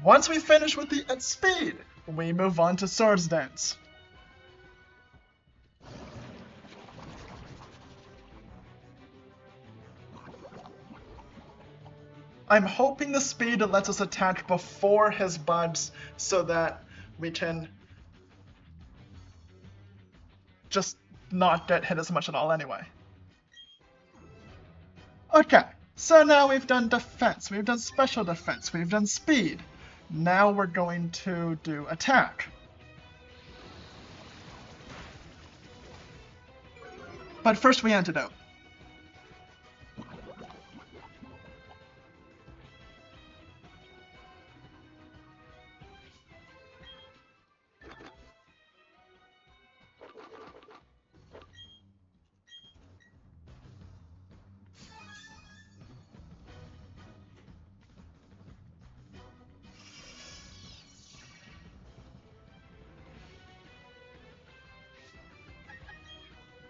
Once we finish with the speed, we move on to Swords Dance. I'm hoping the speed lets us attack before his buds so that we can just not get hit as much at all anyway. Okay, so now we've done defense, we've done special defense, we've done speed. Now we're going to do attack. But first we antidote.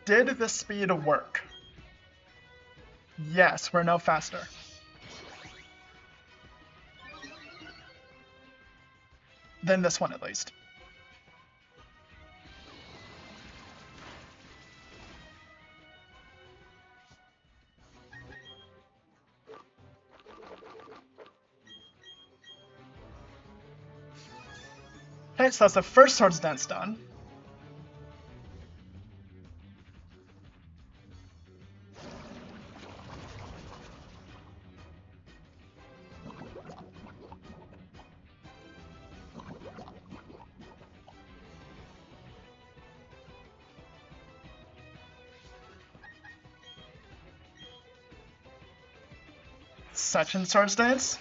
Did the speed work? Yes, we're now faster. Than this one, at least. Okay, so that's the first Swords Dance done. Second Swords Dance.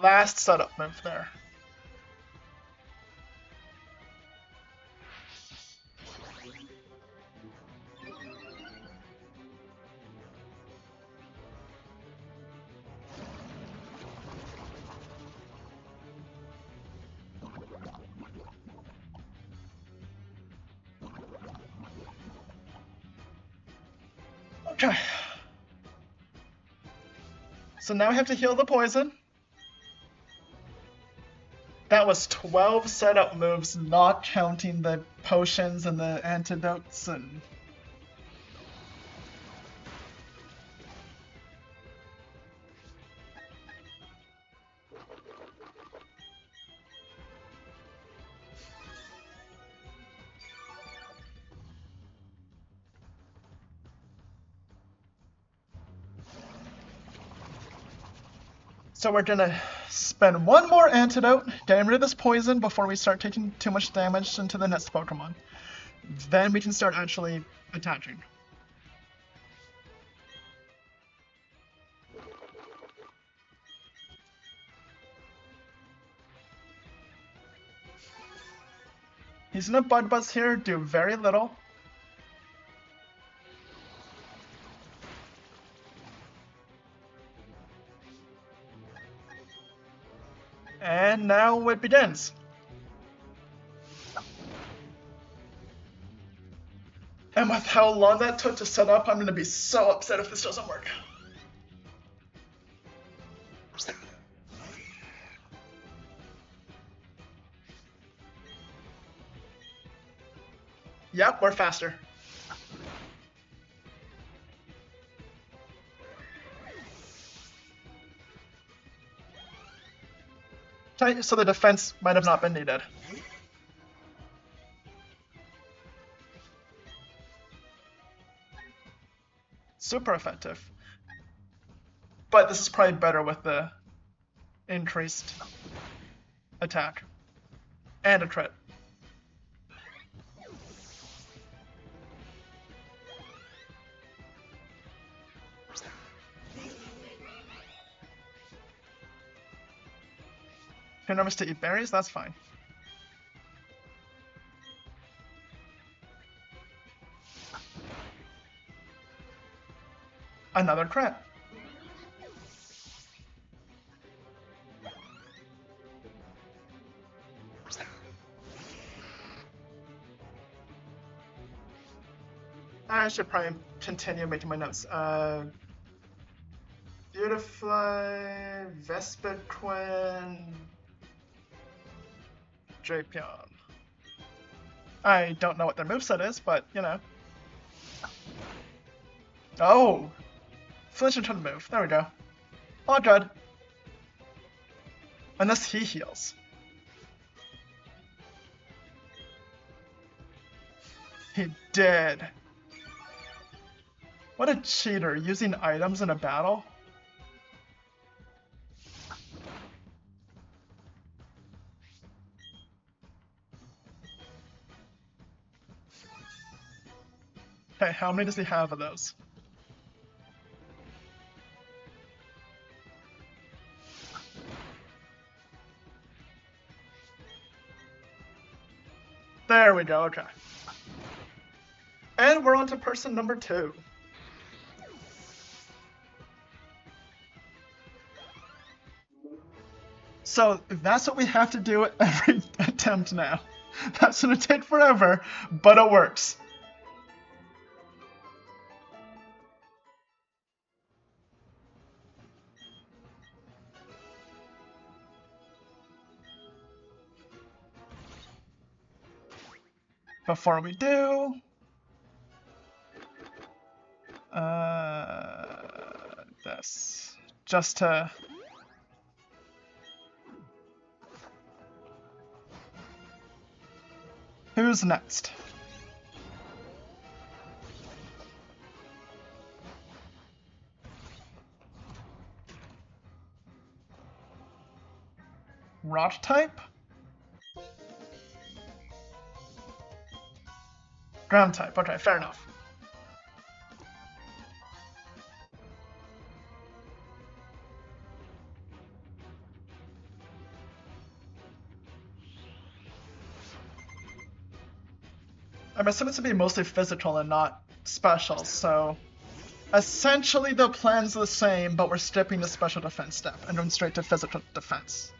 last setup move there. Okay. So now we have to heal the poison. That was 12 setup moves, not counting the potions and the antidotes and... So we're gonna spend one more antidote, getting rid of this poison before we start taking too much damage into the next Pokemon. Then we can start actually attacking. He's gonna Bud Buzz here, do very little. And now it begins. And with how long that took to set up, I'm gonna be so upset if this doesn't work. Yep, we're faster. So the defense might have not been needed. Super effective. But this is probably better with the increased attack. And a crit. If you're nervous to eat berries, that's fine. Another crit. I should probably continue making my notes. Beautifly, Vespiquen, Drapion. I don't know what their moveset is, but, you know. Oh! Flinch and turn to move. There we go. All good. Unless he heals. He did. What a cheater, using items in a battle. Okay, how many does he have of those? There we go, okay. And we're on to person number 2. So that's what we have to do at every attempt now. That's gonna take forever, but it works. Before we do, this, just to, who's next? Rock type? Ground type, okay, fair enough. I'm assuming it's to be mostly physical and not special, so essentially the plan's the same, but we're skipping the special defense step and going straight to physical defense.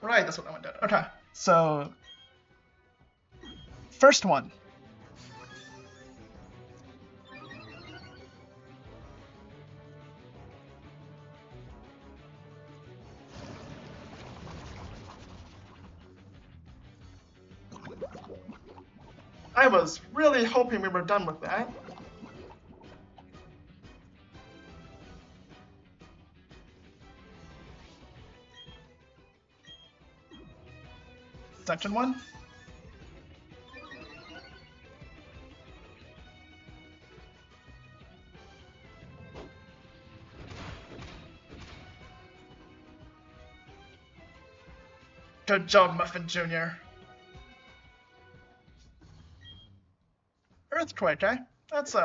Right, that's what that one did. Okay, so first one. I was really hoping we were done with that. Section 1. Good job, Muffin Jr. Earthquake, eh? That's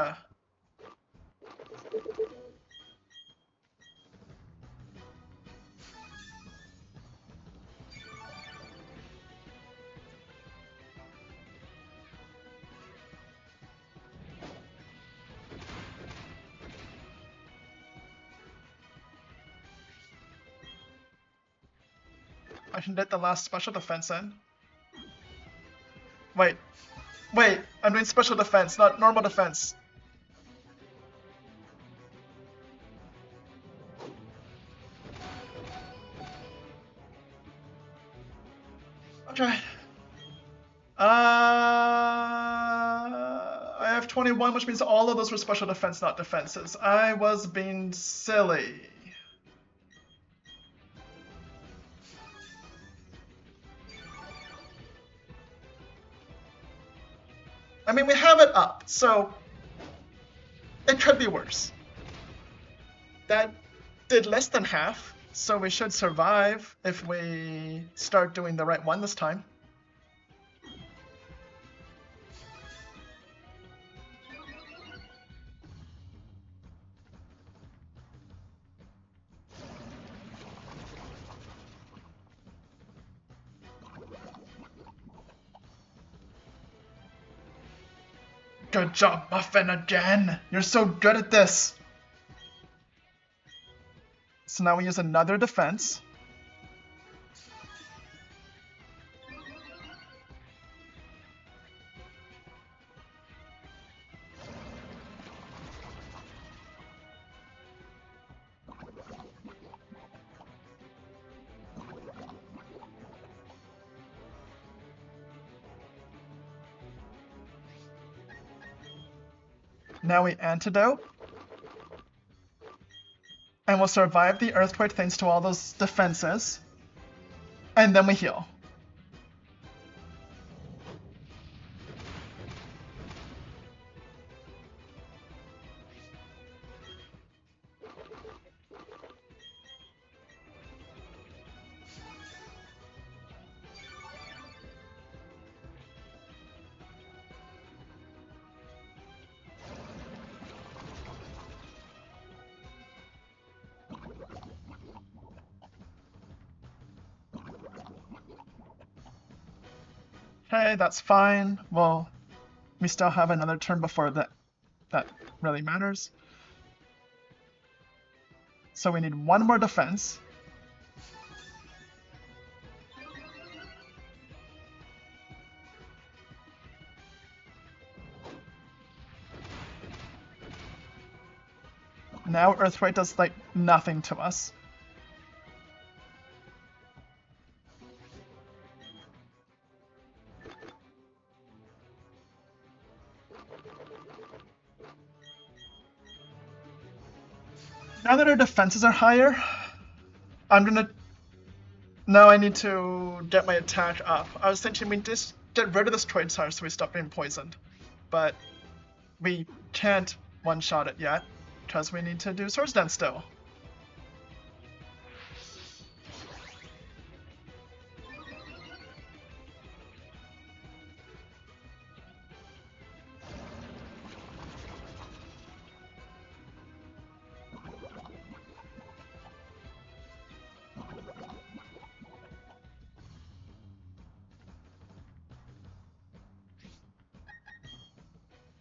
I can get the last special defense in. Wait, I'm doing special defense, not normal defense. Okay. I have 21, which means all of those were special defense, not defenses. I was being silly. I mean, we have it up, so it could be worse. That did less than half, so we should survive if we start doing the right one this time. Good job, Muffin, again! You're so good at this! So now we use another defense. Now we antidote. And we'll survive the earthquake thanks to all those defenses. And then we heal. Okay, that's fine. Well, we still have another turn before that really matters. So we need one more defense. Now Earthquake does like nothing to us. Now that our defenses are higher, now I need to get my attack up. I was thinking we just get rid of this Troid Star so we stop being poisoned. But we can't one-shot it yet, because we need to do Swords Dance still.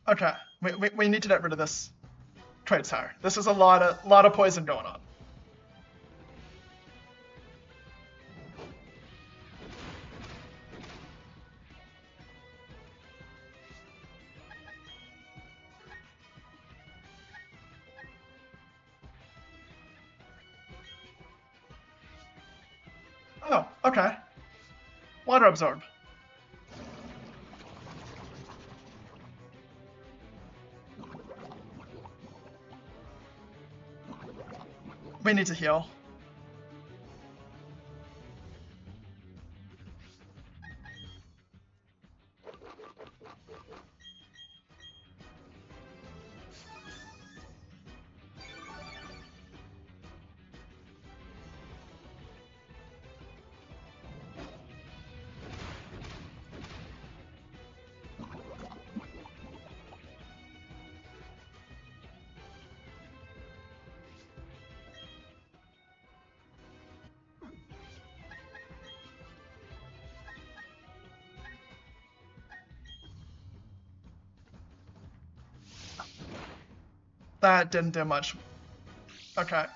Okay, we need to get rid of this trade tower. This is a lot of poison going on. Oh, okay. Water absorb. We need to heal. That didn't do much. Okay.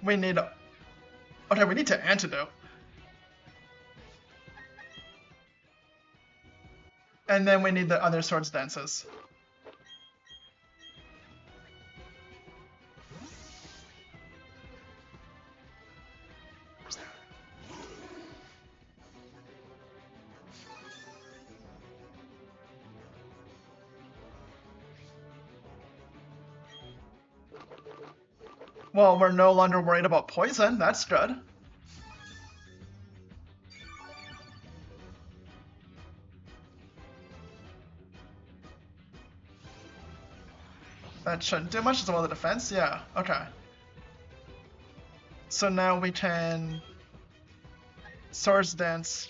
We need a... Okay, we need to antidote. And then we need the other swords dances. Well, we're no longer worried about poison. That's good. That shouldn't do much as well as the defense. Yeah, okay. So now we can swords dance.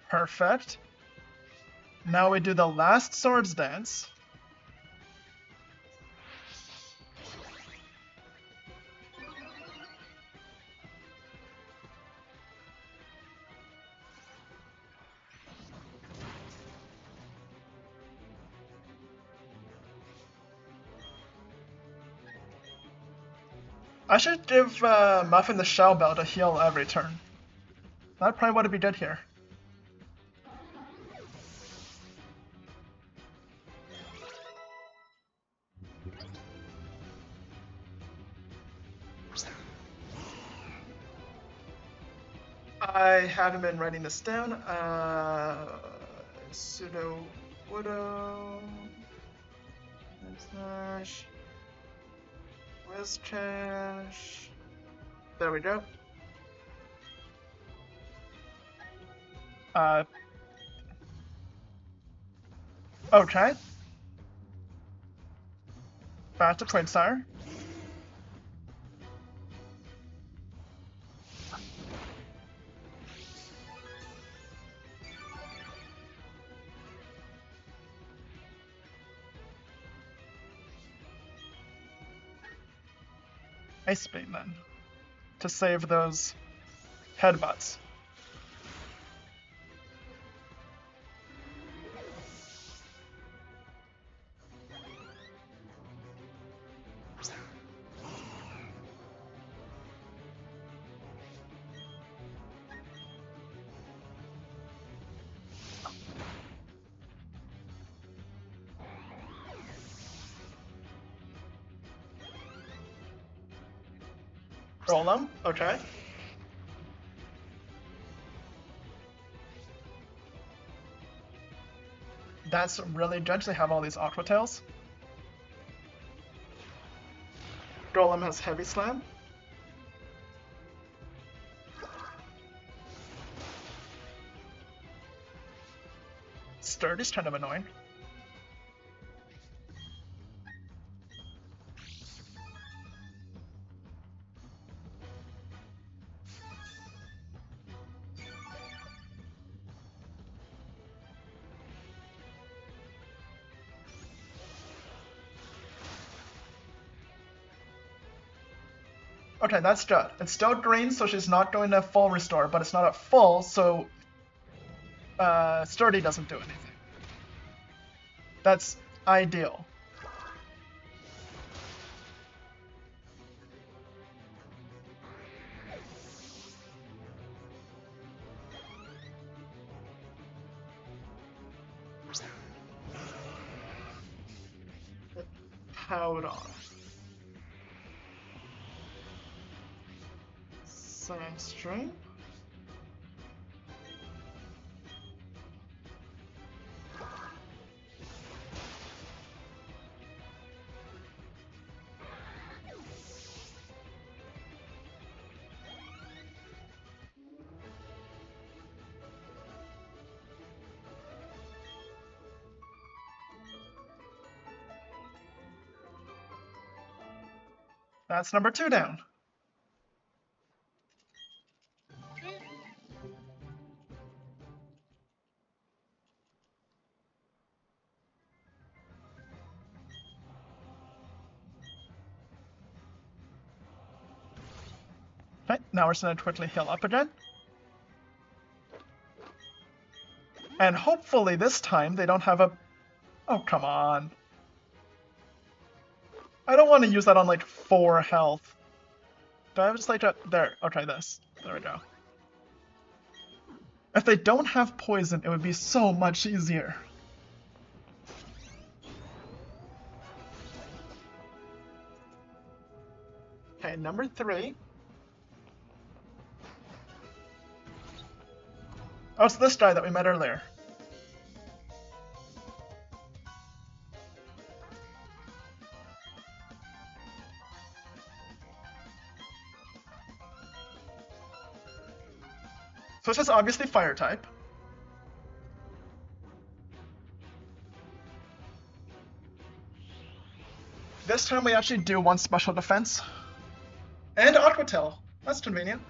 Perfect. Now we do the last swords dance. I should give Muffin the shell bell to heal every turn. That probably would be good here. I haven't been writing this down. Pseudo Widow. Slash. Whiz cash. There we go. Okay. Back to Twigsire. Ice Beam then, to save those headbutts. Roll them, okay. That's really good to have all these Aqua Tails. Golem has Heavy Slam. Sturdy's kind of annoying. Okay, that's good. It's still green, so she's not going to full restore, but it's not at full, so Sturdy doesn't do anything. That's ideal. Powered off. Sandstream. That's number 2 down. Okay, now we're just gonna quickly heal up again. And hopefully this time they don't have a... Oh, come on. I don't want to use that on like 4 health. Do I have just like a... There, okay, this. There we go. If they don't have poison, it would be so much easier. Okay, number 3. Oh, it's this guy that we met earlier. So this is obviously fire type. This time we actually do 1 special defense. And Aqua Tail. That's convenient.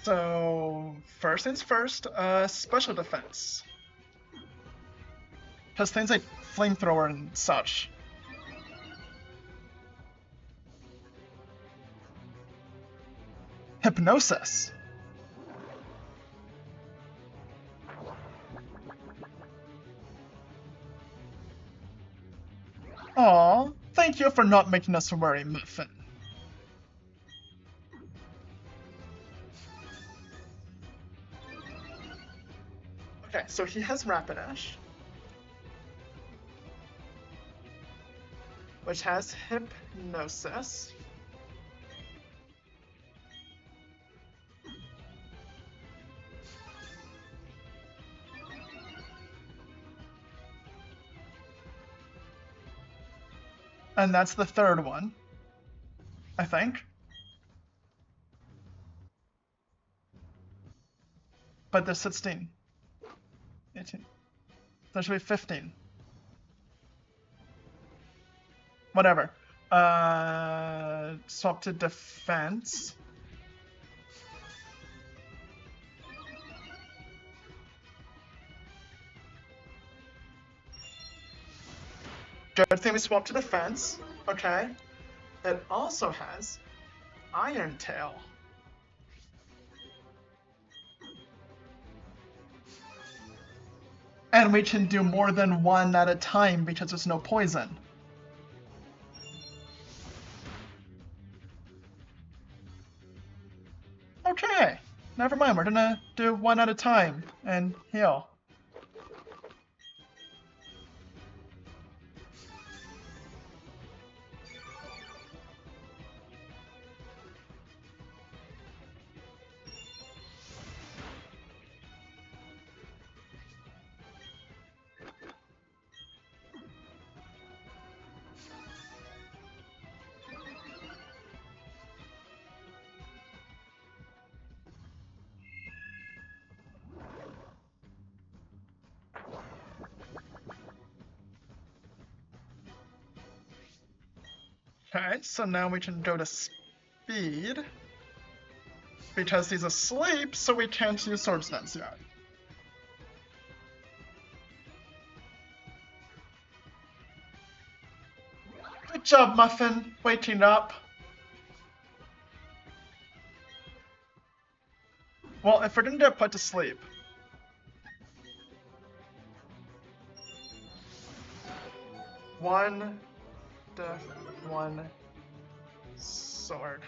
So, first things first, special defense. Because things like flamethrower and such. Hypnosis. Aw, thank you for not making us worry, Muffin. Okay, so he has Rapidash, which has Hypnosis. And that's the 3rd one, I think. But there's 16. 18. There should be 15. Whatever. Swap to defense. Good thing we swapped to defense. Okay. It also has Iron Tail. And we can do more than 1 at a time because there's no poison. Okay, never mind, we're gonna do 1 at a time and heal. Okay, so now we can go to speed. Because he's asleep, so we can't use Swords Dance yet. Good job, Muffin, waking up. Well, if we're gonna get put to sleep, one death, one sword.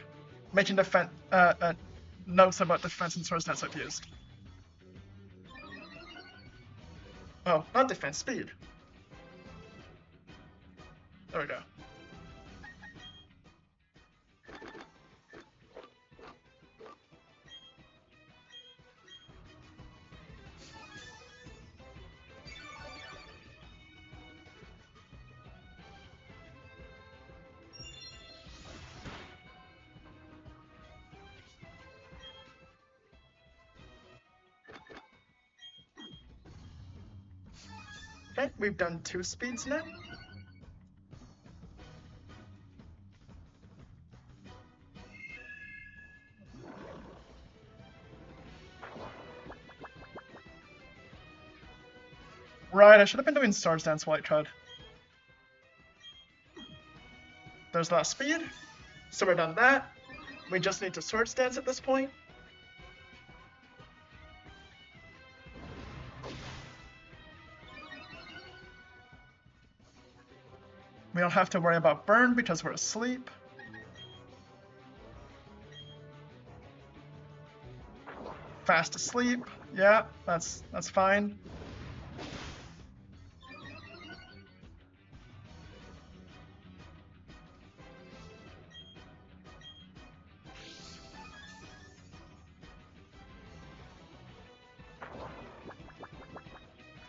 Making defense notes about defense and Swords Dance I've used. Oh, not defense, speed. There we go. Okay, we've done 2 speeds now. Right, I should have been doing Swords Dance while I could. There's that speed. So we're done that. We just need to Swords Dance at this point. We don't have to worry about burn because we're asleep. Fast asleep. Yeah, that's fine.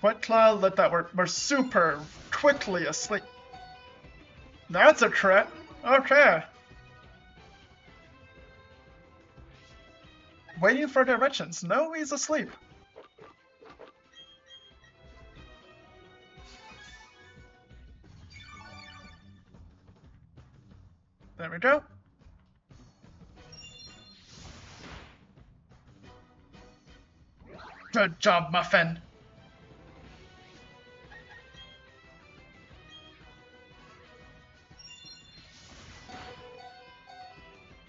What cloud lit that? We're super quickly asleep. That's a crit. Okay. Waiting for directions. No, he's asleep. There we go. Good job, Muffin.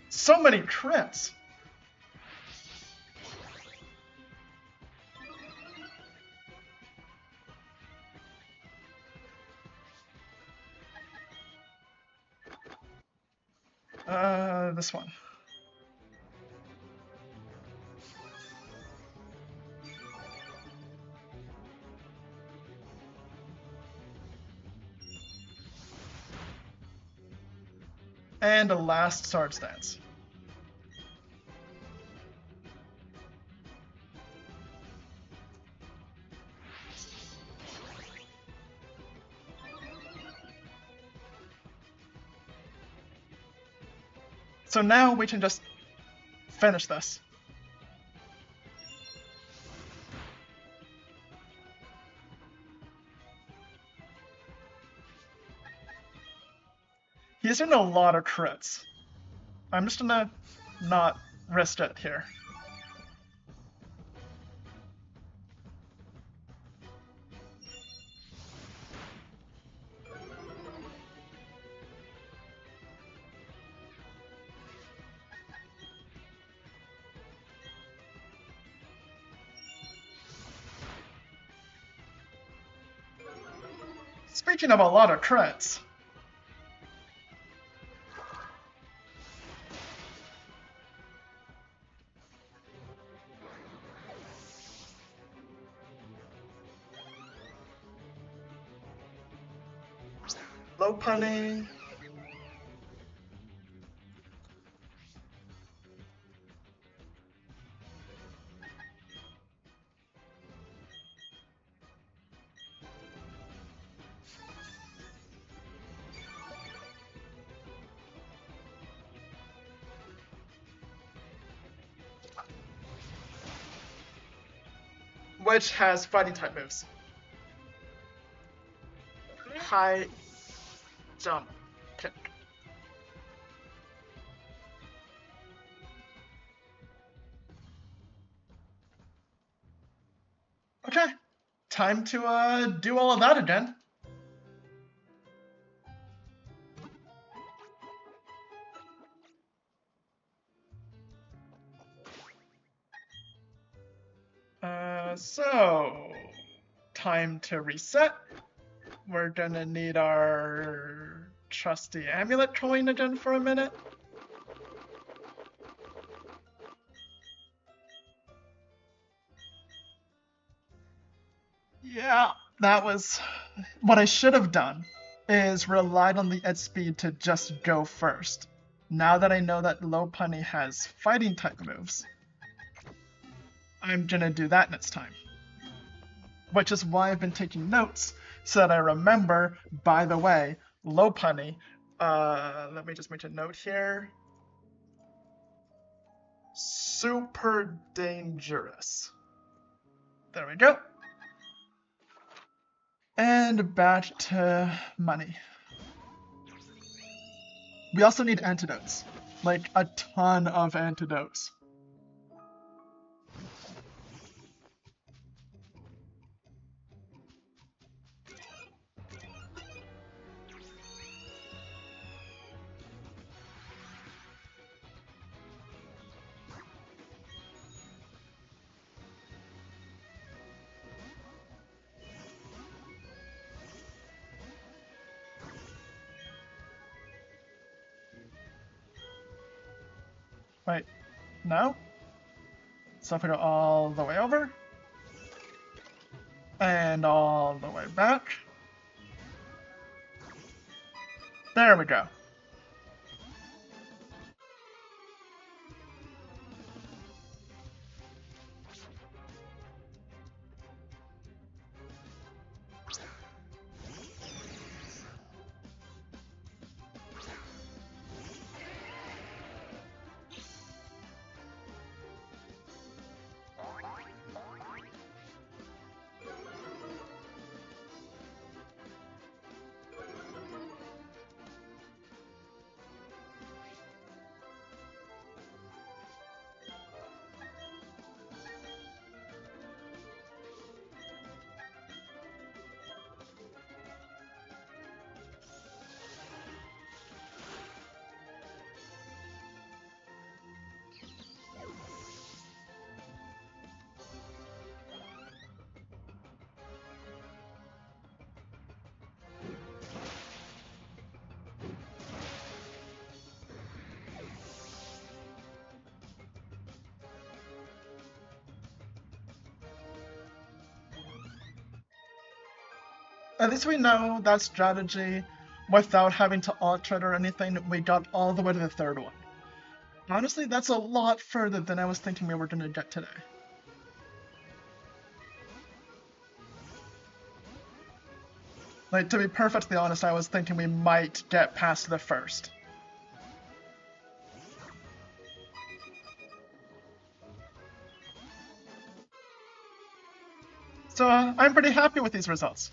So many crits. This one. And a last Swords Dance. So now we can just finish this. He's in a lot of crits. I'm just gonna not risk it here. Speaking of a lot of crits, low punny. Which has fighting type moves. High jump kick. time to do all of that again. So time to reset. We're gonna need our trusty amulet coin again for a minute. Yeah, that was what I should have done, is relied on the edge speed to just go first. Now that I know that Lopunny has fighting type moves, I'm gonna do that next time. Which is why I've been taking notes, so that I remember, by the way, Lopunny, let me just make a note here. Super dangerous. There we go. And back to money. We also need antidotes. Like, a ton of antidotes. Wait, no? So if we go all the way over, and all the way back, there we go. At least we know that strategy without having to alter it or anything. We got all the way to the third one. Honestly, that's a lot further than I was thinking we were going to get today. Like, to be perfectly honest, I was thinking we might get past the first. So, I'm pretty happy with these results.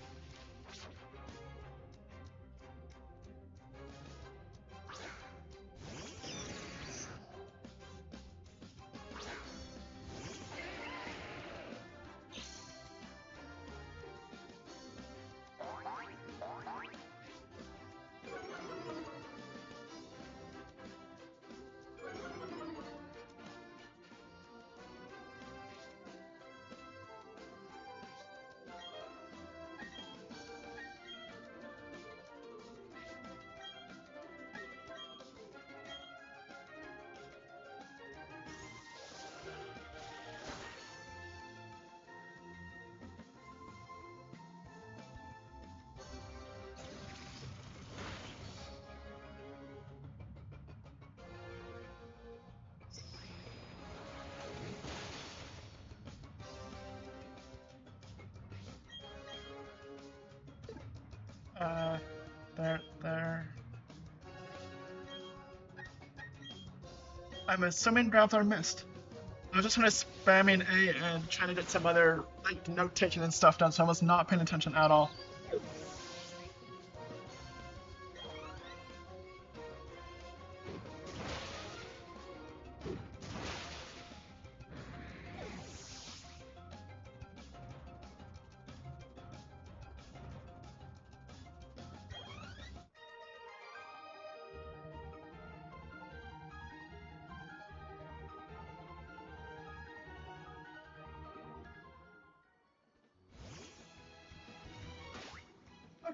There. I'm assuming grabs are missed. I was just kind of spamming A and trying to get some other, like, note-taking and stuff done, so I was not paying attention at all.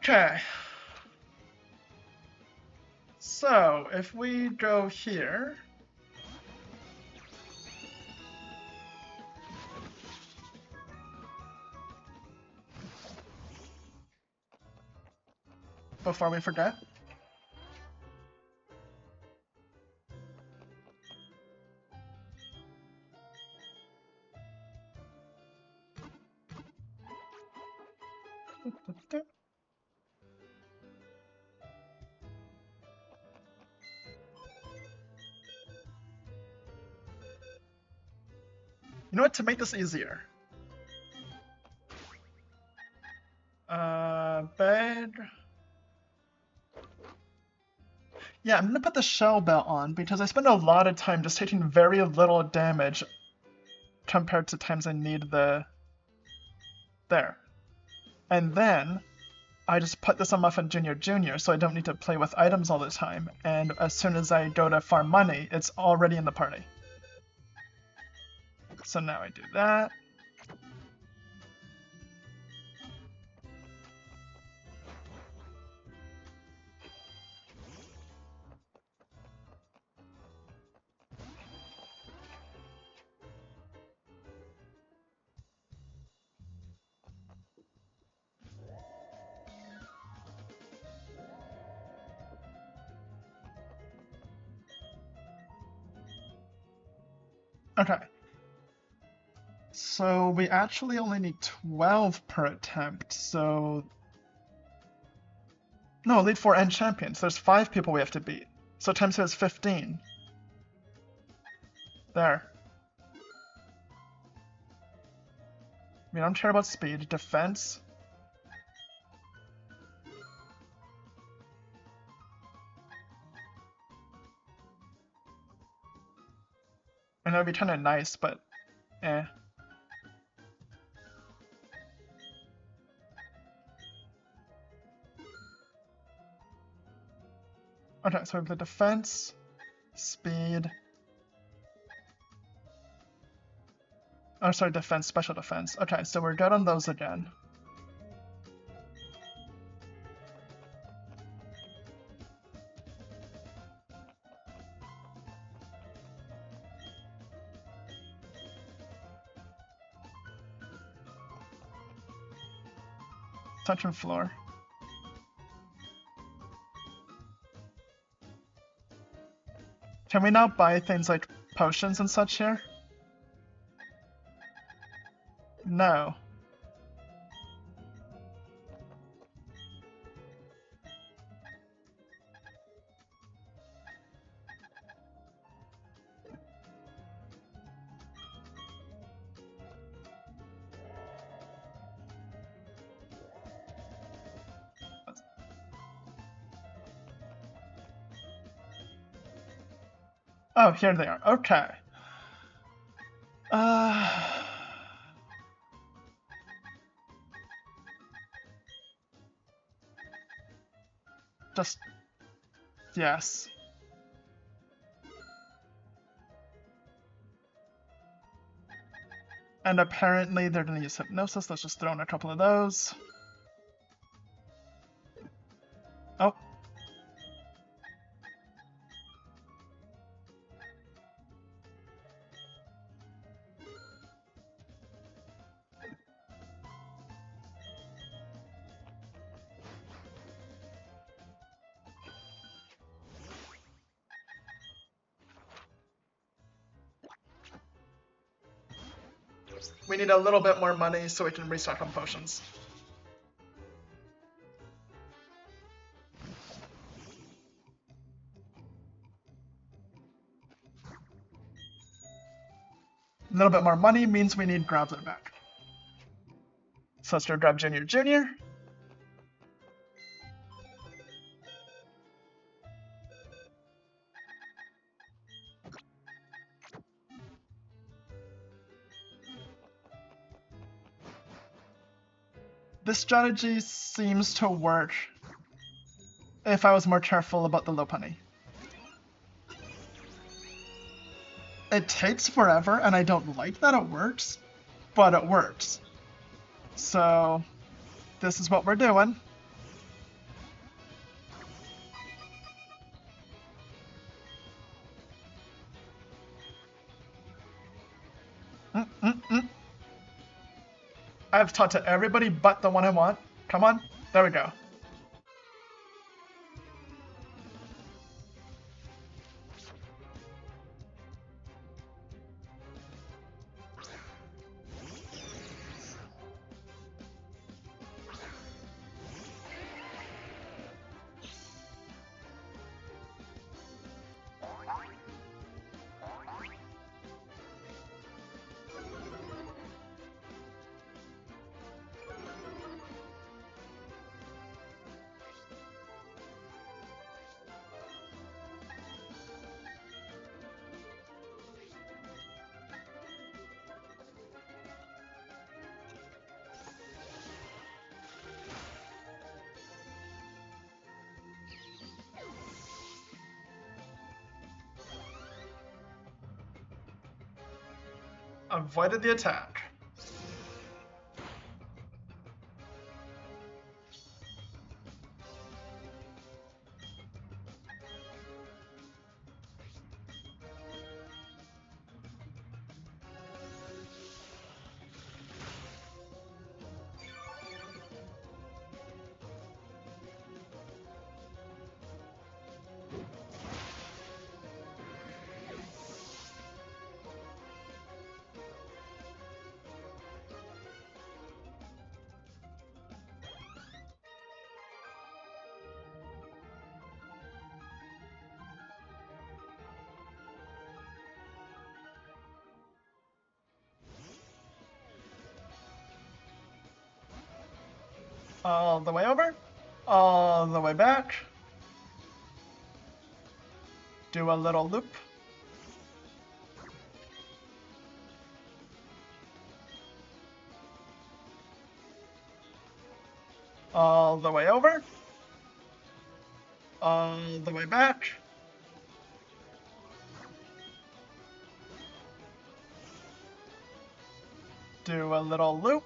Okay. So, if we go here... Before we forget. You know what, to make this easier. Bed. Yeah, I'm gonna put the shell belt on because I spend a lot of time just taking very little damage compared to times I need the... There. And then I just put this on Muffin Jr. so I don't need to play with items all the time, and as soon as I go to farm money, it's already in the party. So now I do that. Okay. So we actually only need 12 per attempt, so... No, Elite 4 and Champions. There's 5 people we have to beat. So times 2 is 15. There. I don't care about speed. Defense. I know it'd be kind of nice, but... eh. Okay, so we have the defense, speed... Oh, sorry, defense, special defense. Okay, so we're good on those again. Touch and floor. Can we now buy things like potions and such here? No. Oh, here they are. Okay. Just... yes. And apparently they're gonna use hypnosis. Let's just throw in a couple of those. Oh. We need a little bit more money so we can restock on potions. A little bit more money means we need Graveler back. So let's go grab Jr. This strategy seems to work if I was more careful about the low punny. It takes forever, and I don't like that it works, but it works. So, this is what we're doing. I've talked to everybody but the one I want. Come on. There we go. Avoided the attack. All the way over, all the way back, do a little loop, all the way over, all the way back, do a little loop,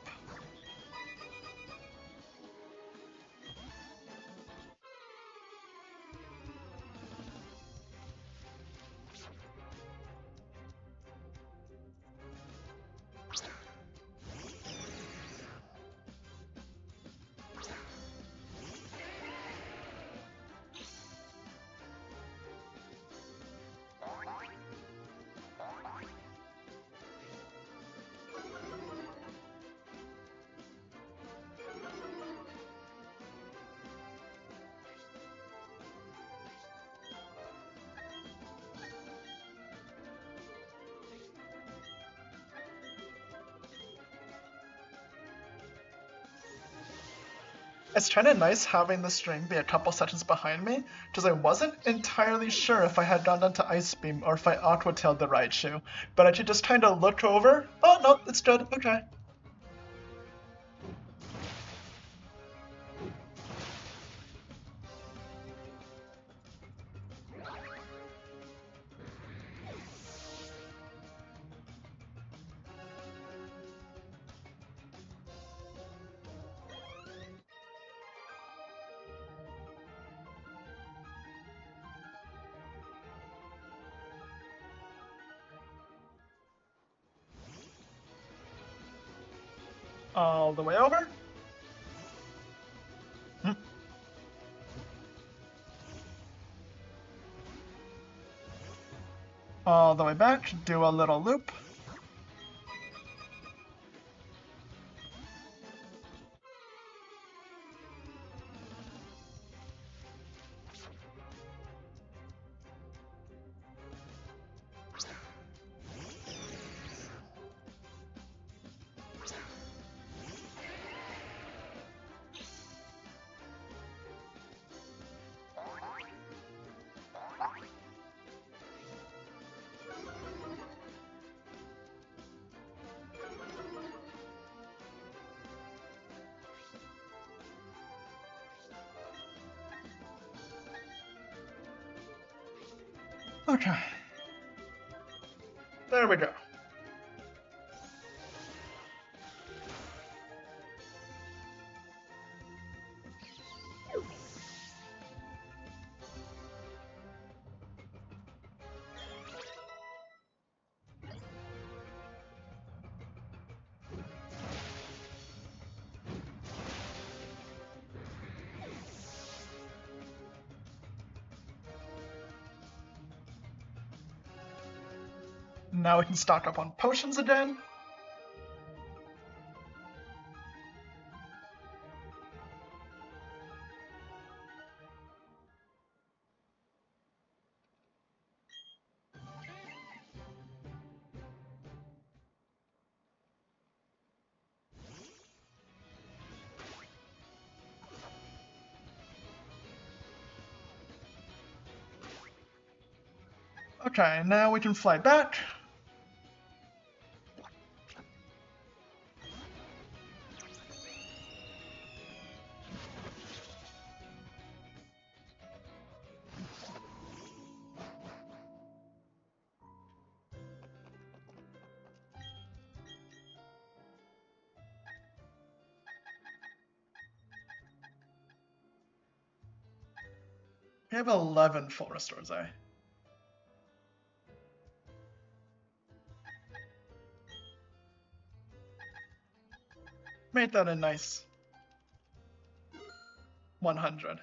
It's kind of nice having the string be a couple sections behind me, because I wasn't entirely sure if I had gone down to Ice Beam or if I aqua-tailed the Raichu, but I could just kind of look over. Oh, no, it's good. Okay. All the way over. All the way back, do a little loop. Okay. There we go. Now we can stock up on potions again. Okay, now we can fly back. We have 11 full restores, eh? Made that a nice 100.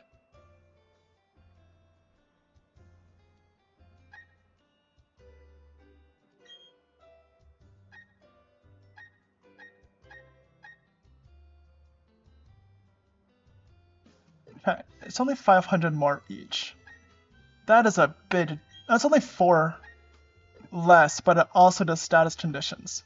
Okay, it's only 500 more each. That is a big... That's only 4 less, but it also does status conditions.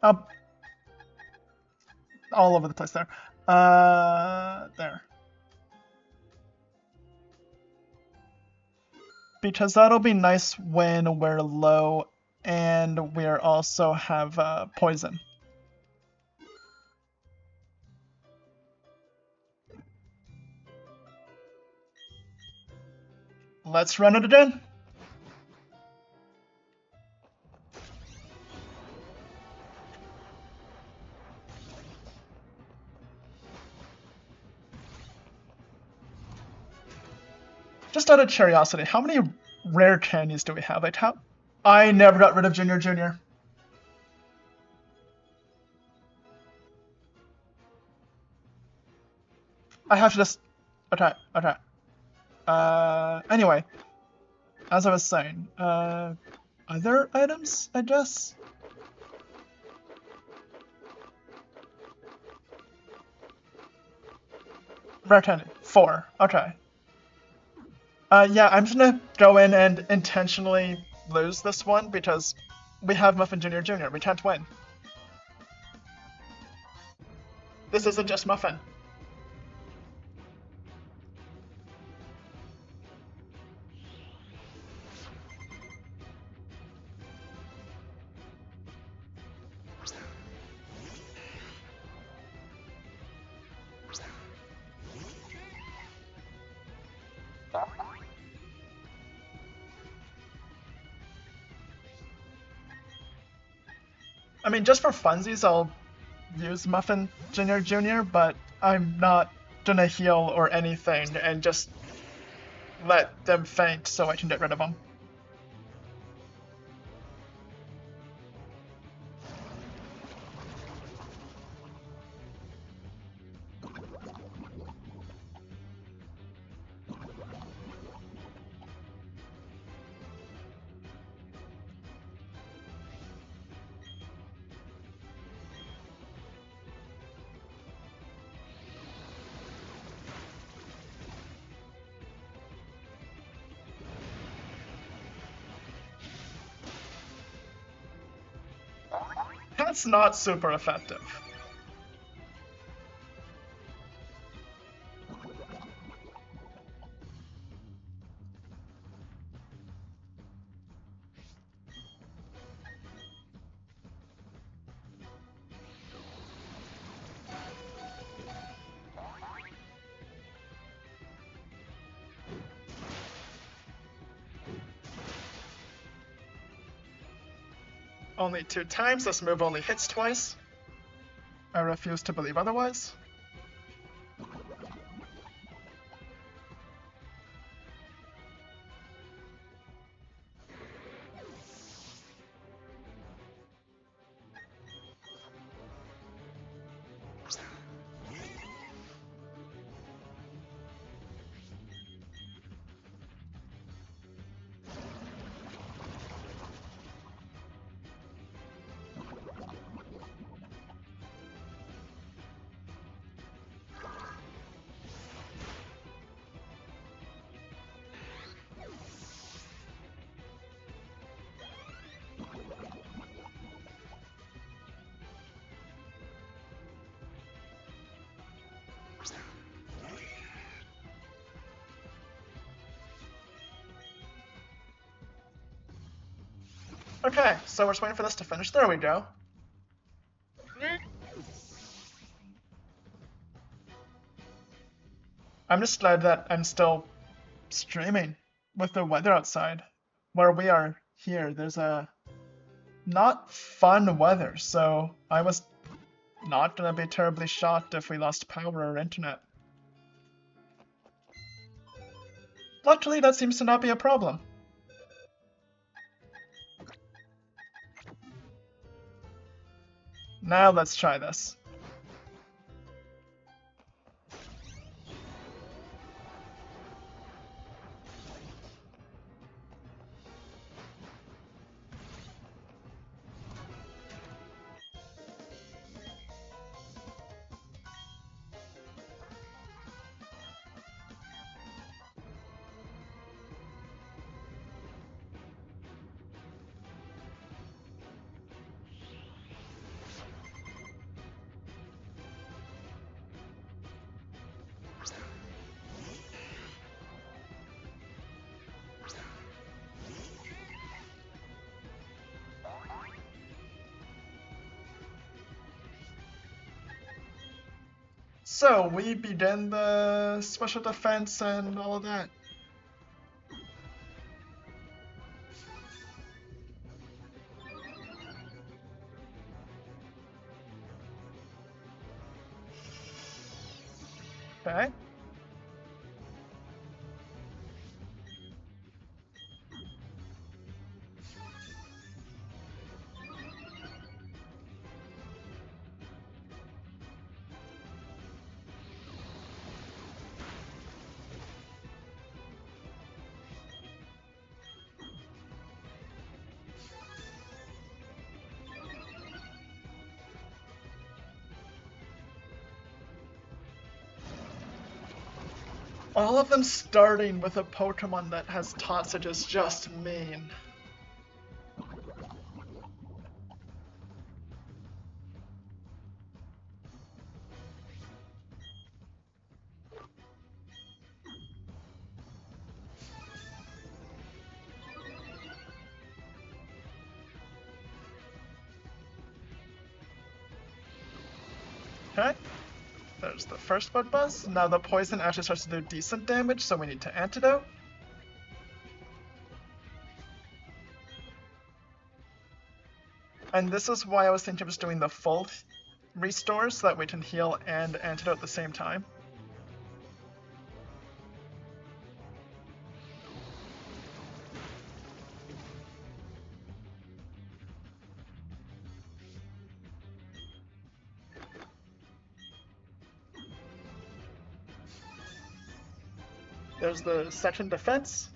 Up. All over the place there. There. Because that'll be nice when we're low and we also have poison. Let's run it again. Just out of curiosity, how many rare candies do we have? Like how? I never got rid of Junior Junior. I have to just... Okay. Anyway. As I was saying, other items, I guess? Rare candy. 4. Okay. Yeah, I'm just gonna go in and intentionally lose this one because we have Muffin Junior Jr. We can't win. This isn't just Muffin. I mean, just for funsies, I'll use Muffin Junior Jr., but I'm not gonna heal or anything and just let them faint so I can get rid of them. That's not super effective. Only 2 times, this move only hits twice. I refuse to believe otherwise. Okay, so we're just waiting for this to finish. There we go. I'm just glad that I'm still streaming with the weather outside. Where we are here, there's a not fun weather, so I was not gonna be terribly shocked if we lost power or internet. Luckily, that seems to not be a problem. Now let's try this. So, we begin the special defense and all of that. Okay. All of them starting with a Pokemon that has Toxic is just mean. Okay. There's the first Bud Buzz. Now the poison actually starts to do decent damage, so we need to antidote. And this is why I was thinking of just doing the full restore so that we can heal and antidote at the same time. There's the second defense.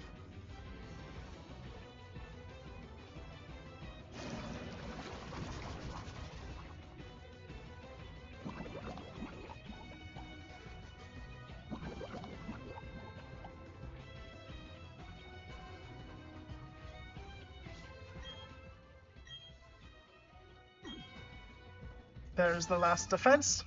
There's the last defense.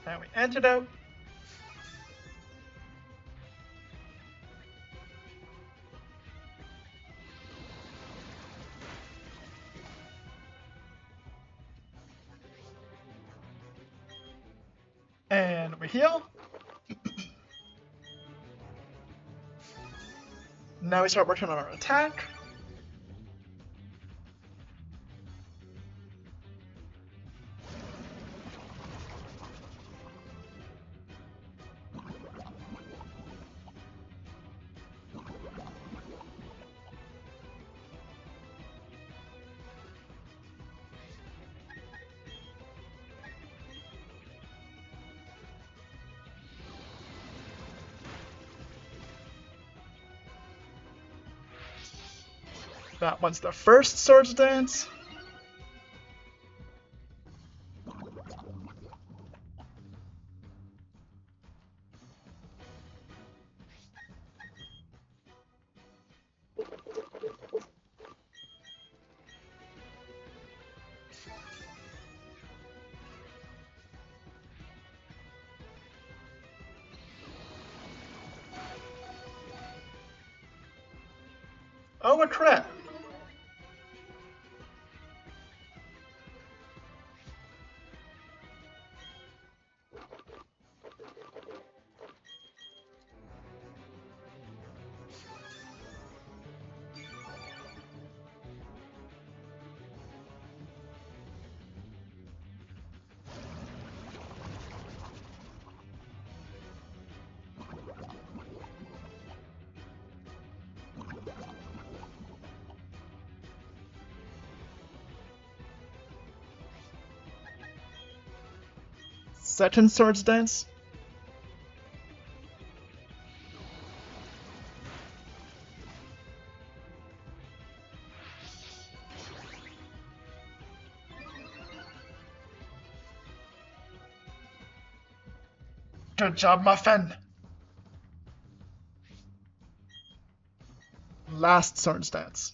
Now we antidote. And we heal. Now we start working on our attack. That one's the first Swords Dance. Oh, a crit! Second Swords Dance? Good job, Muffin! Last Swords Dance.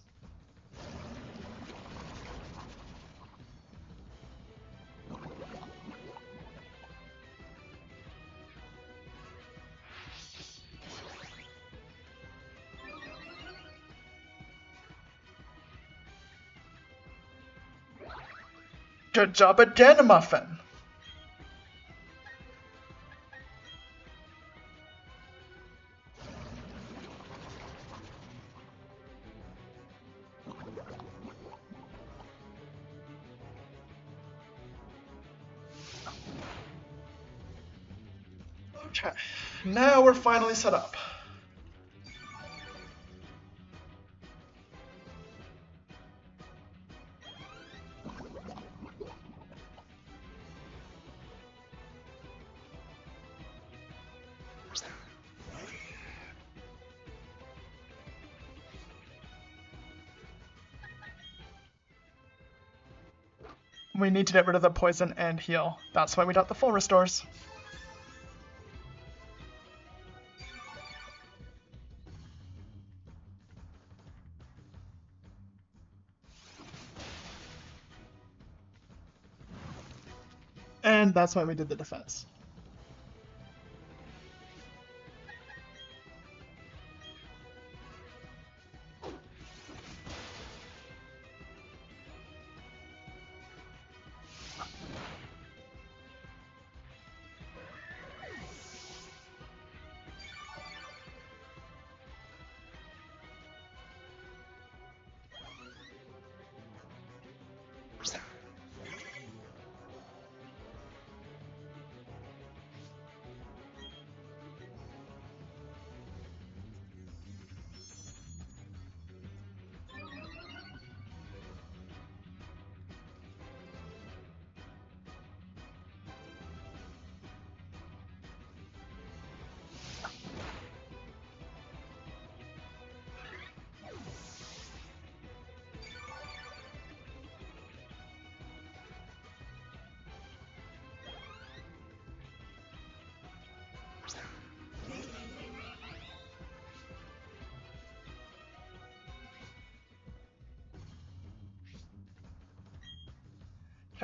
Good job again, Muffin! Okay, now we're finally set up. We need to get rid of the poison and heal. That's why we got the full restores. And that's why we did the defense.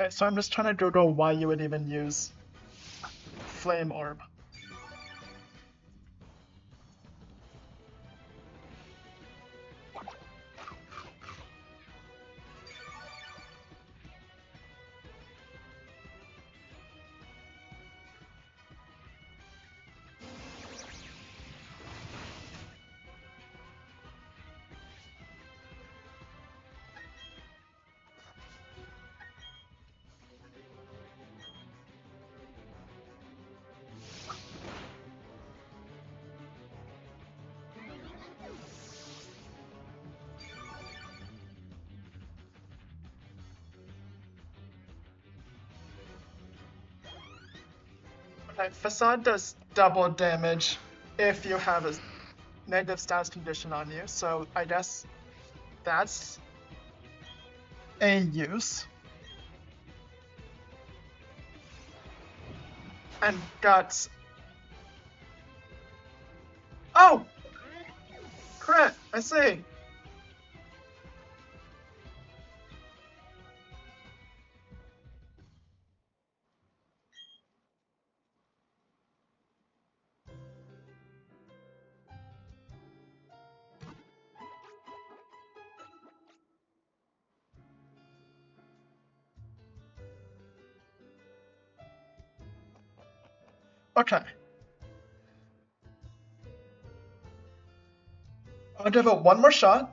Okay, so I'm just trying to Google why you would even use Flame Orb. Okay, Facade does double damage if you have a negative status condition on you, so I guess that's a use. And Guts. Oh! Crit! I see! Okay. I'll give it one more shot,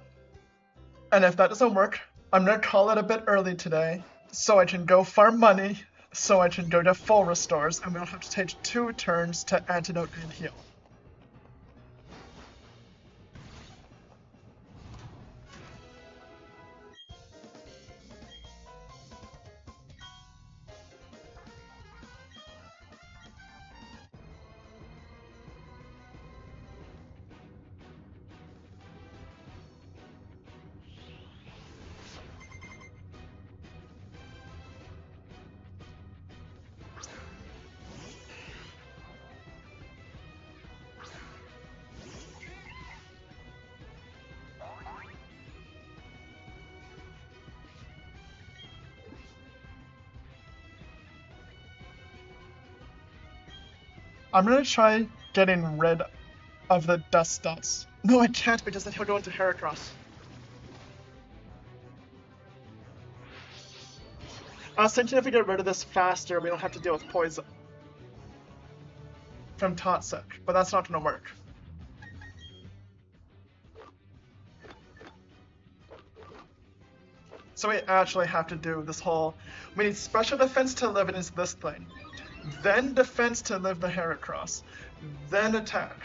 and if that doesn't work, I'm gonna call it a bit early today, so I can go farm money, so I can go get full restores, and we'll have to take 2 turns to antidote and heal. I'm gonna try getting rid of the dust dots. No, I can't because then he'll go into Heracross. I was thinking if we get rid of this faster, we don't have to deal with poison from Toxic, but that's not gonna work. So we actually have to do this whole... We need special defense to live against this thing. Then defense to live the Heracross. Then attack.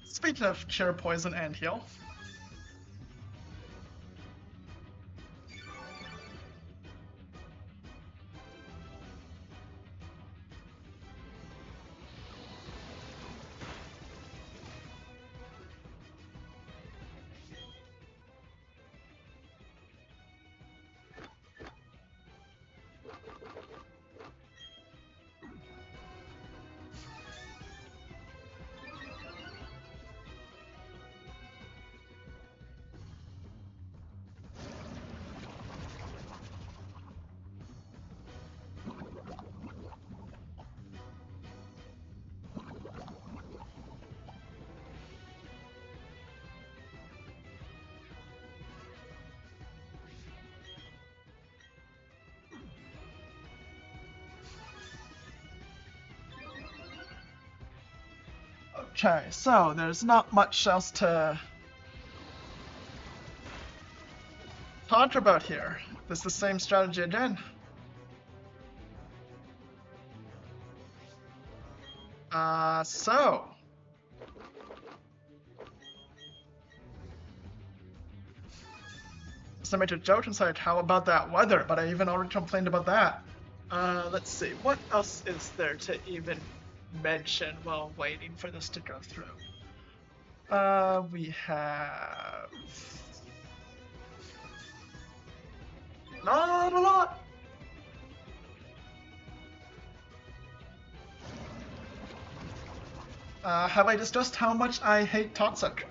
Speaking of cure poison and heal. Okay, so there's not much else to talk about here. It's the same strategy again. So I made a joke and said, how about that weather? But I even already complained about that. Let's see, what else is there to even mention while waiting for this to go through? We have... Not a lot! Have I discussed how much I hate Toxic?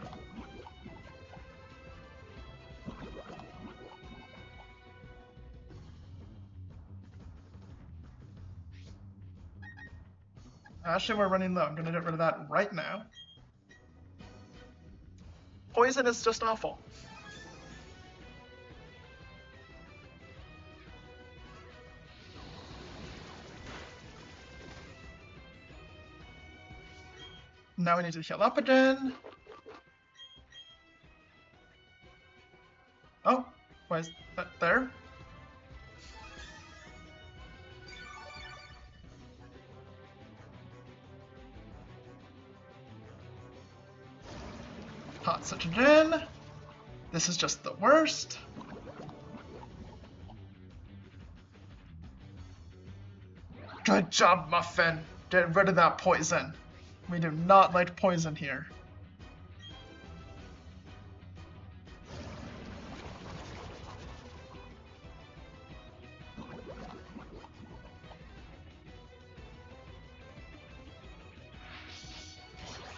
Actually, we're running low. I'm gonna get rid of that right now. Poison is just awful. Now we need to heal up again. Oh, why is that there? Hot Citron. This is just the worst. Good job, Muffin. Get rid of that poison. We do not like poison here.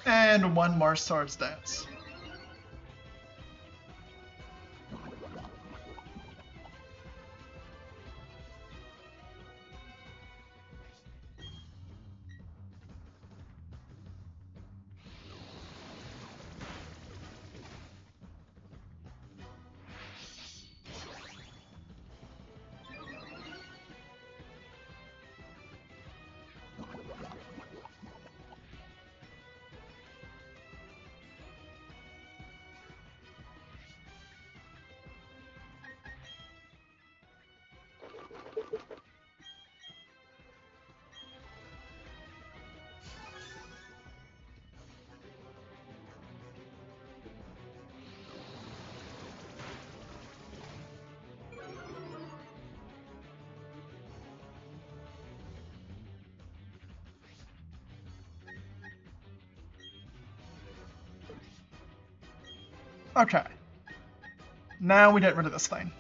And one more Swords Dance. Okay. Now we get rid of this thing.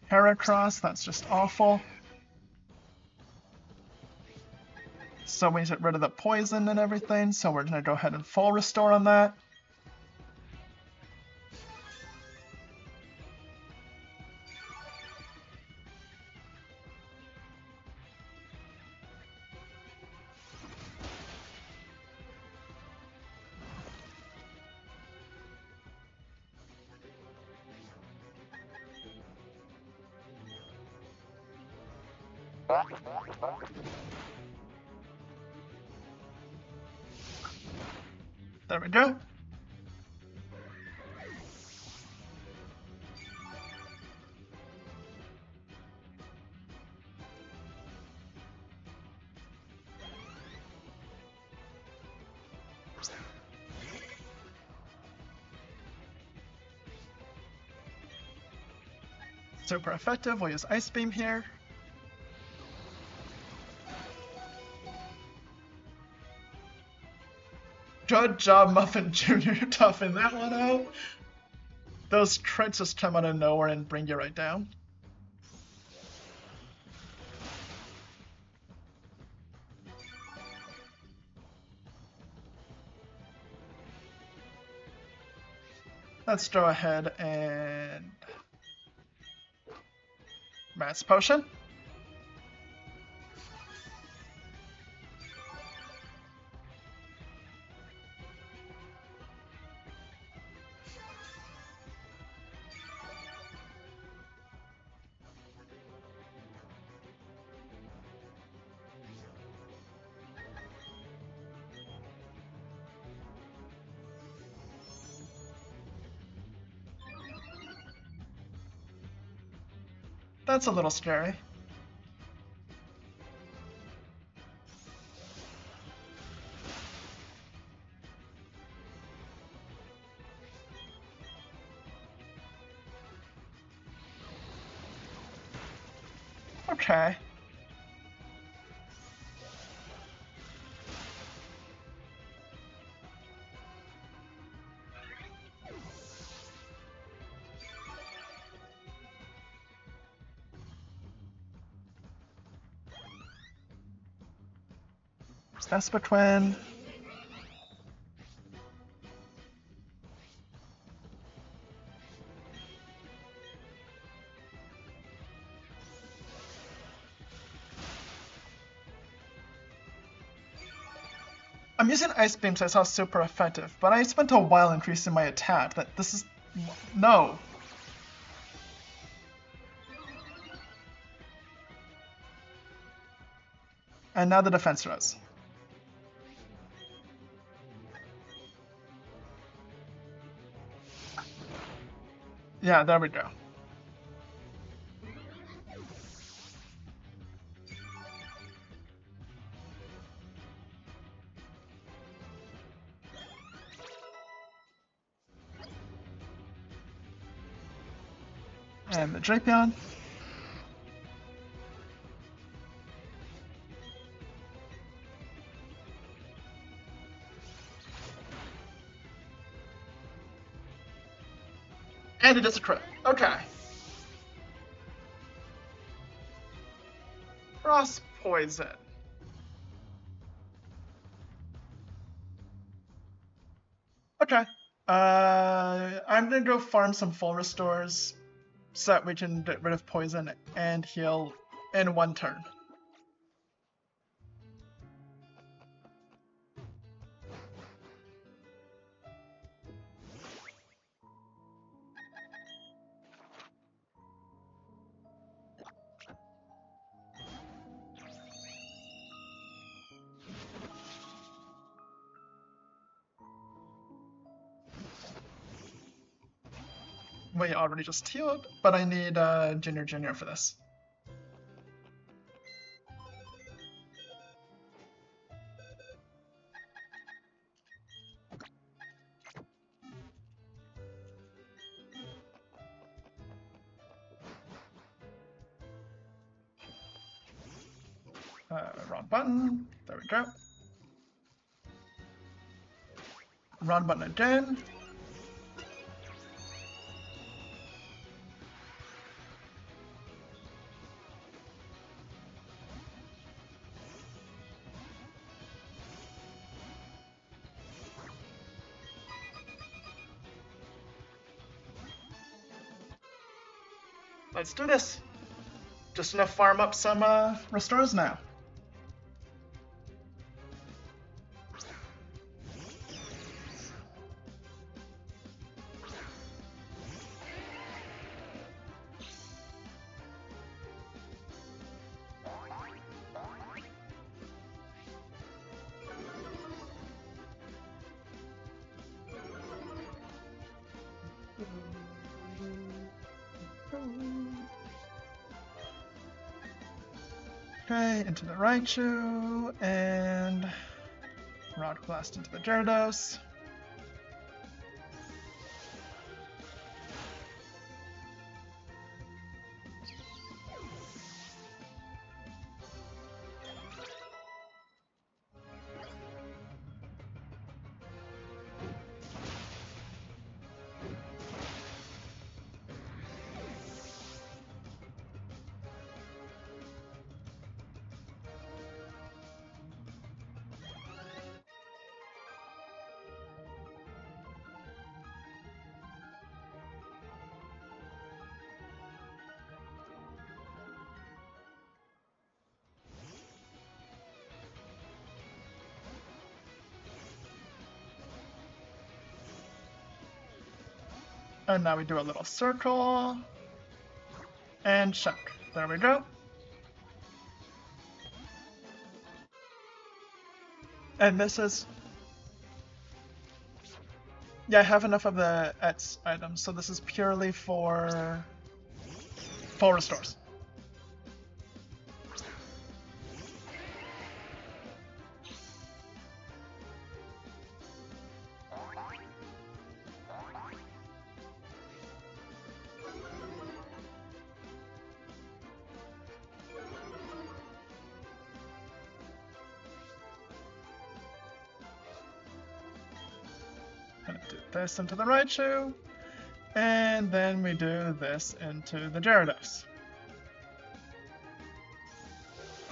Heracross, that's just awful. So we get rid of the poison and everything, so we're gonna go ahead and full restore on that. There we go. Super effective, we'll use Ice Beam here. Good job, Muffin Jr. toughing that one out. Those crits just come out of nowhere and bring you right down. Let's go ahead and Mass Potion. That's a little scary. Okay. Vespa-Twin. I'm using Ice Beam, so I saw super effective, but I spent a while increasing my attack. This is... No. And now the defense rose. Yeah, there we go. And the Drapion. And it is a crit. Okay. Frost Poison. Okay. I'm gonna go farm some full restores so that we can get rid of poison and heal in one turn. We already just healed, but I need Junior for this. Wrong button. There we go. Wrong button again. Let's do this. Just gonna farm up some restores now. Okay, into the Raichu, and Rock Blast into the Gyarados. And now we do a little circle. And check. There we go. And this is... Yeah, I have enough of the ETS items, so this is purely for full restores. Do this into the Raichu, and then we do this into the Gyarados.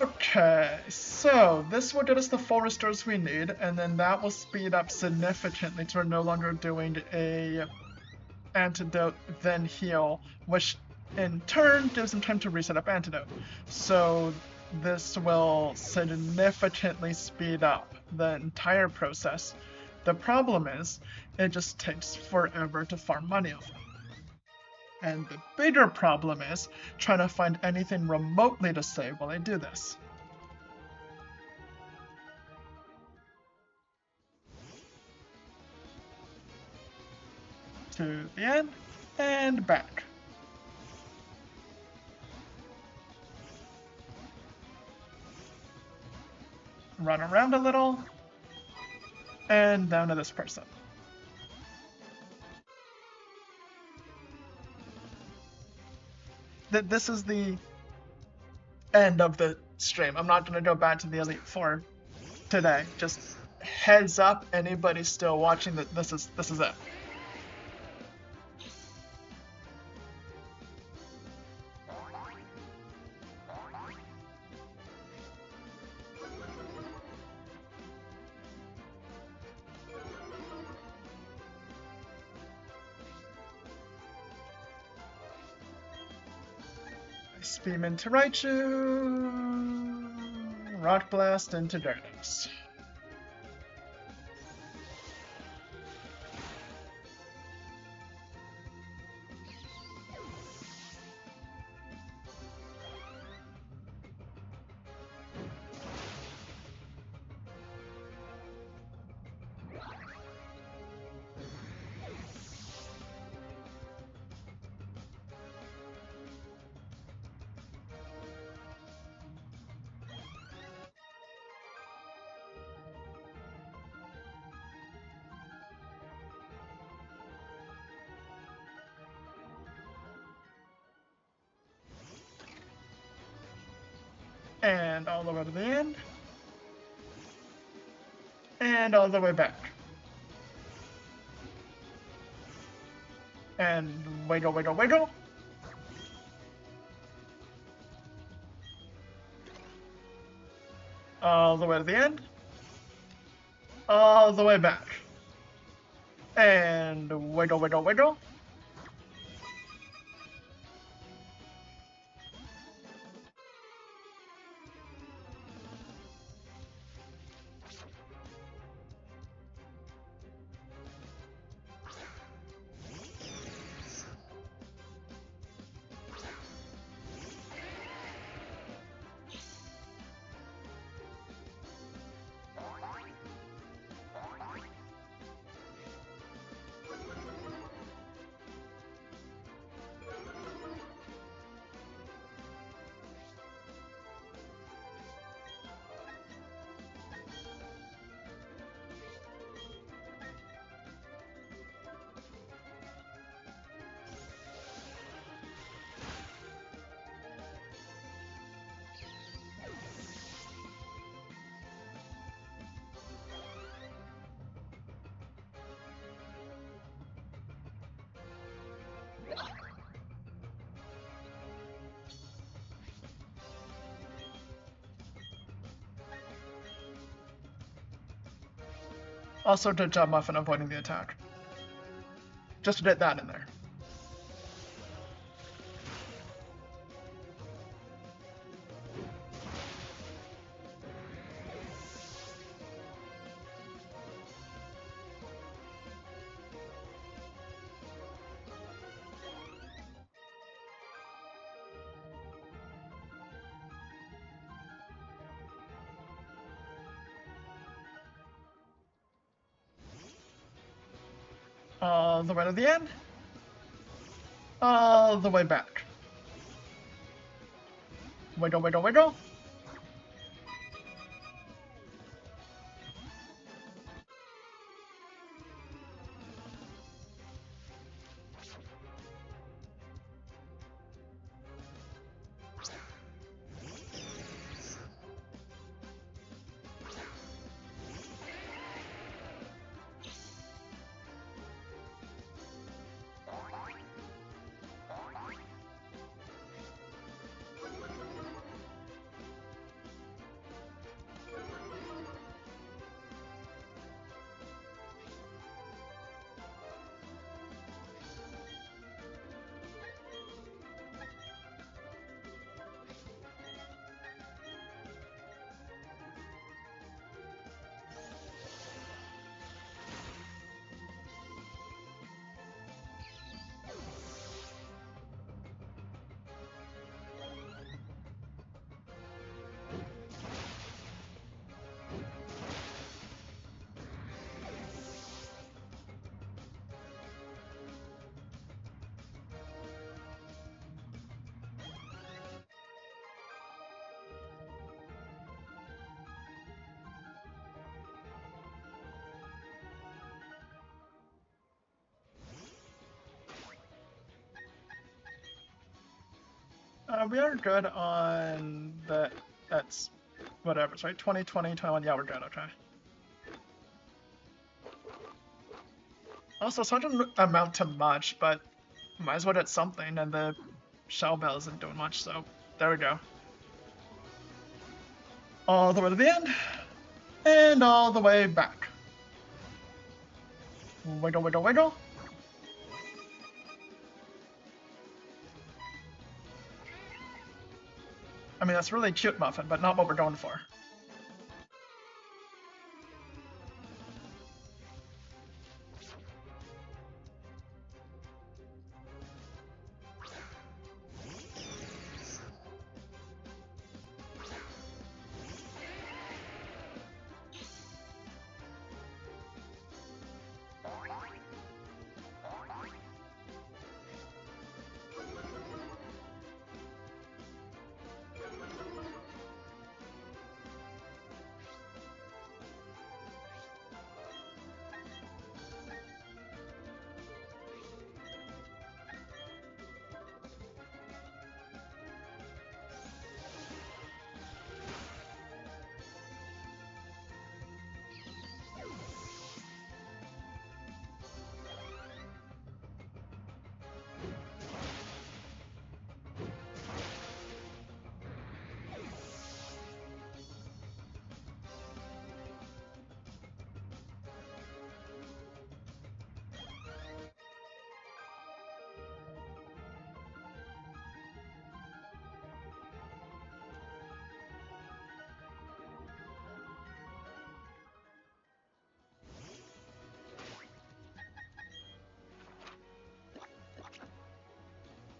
Okay, so this will get us the full restores we need, and then that will speed up significantly to we're no longer doing a antidote then heal, which in turn gives them time to reset up antidote. So this will significantly speed up the entire process. The problem is, it just takes forever to farm money off them. And the bigger problem is trying to find anything remotely to save while I do this. To the end, and back. Run around a little, and down to this person. This is the end of the stream. I'm not going to go back to the Elite Four today. Just heads up, anybody still watching, that this is it. Ice Beam into Raichu, Rock Blast into Gyarados. And all the way to the end. And all the way back. And wiggle, wiggle, wiggle. All the way to the end. All the way back. And wiggle, wiggle, wiggle. Also, good job, Muffin, avoiding the attack. Just to get that in there. All the way to the end. All the way back. Wiggle, wiggle, wiggle. we are good on the, that's whatever, it's right, 20, 20, 21, yeah, we're good, okay. Also, so it doesn't amount to much, but might as well get something, and the shell bell isn't doing much, so there we go. All the way to the end, and all the way back. Wiggle, wiggle, wiggle. I mean, that's really cute, Muffin, but not what we're going for.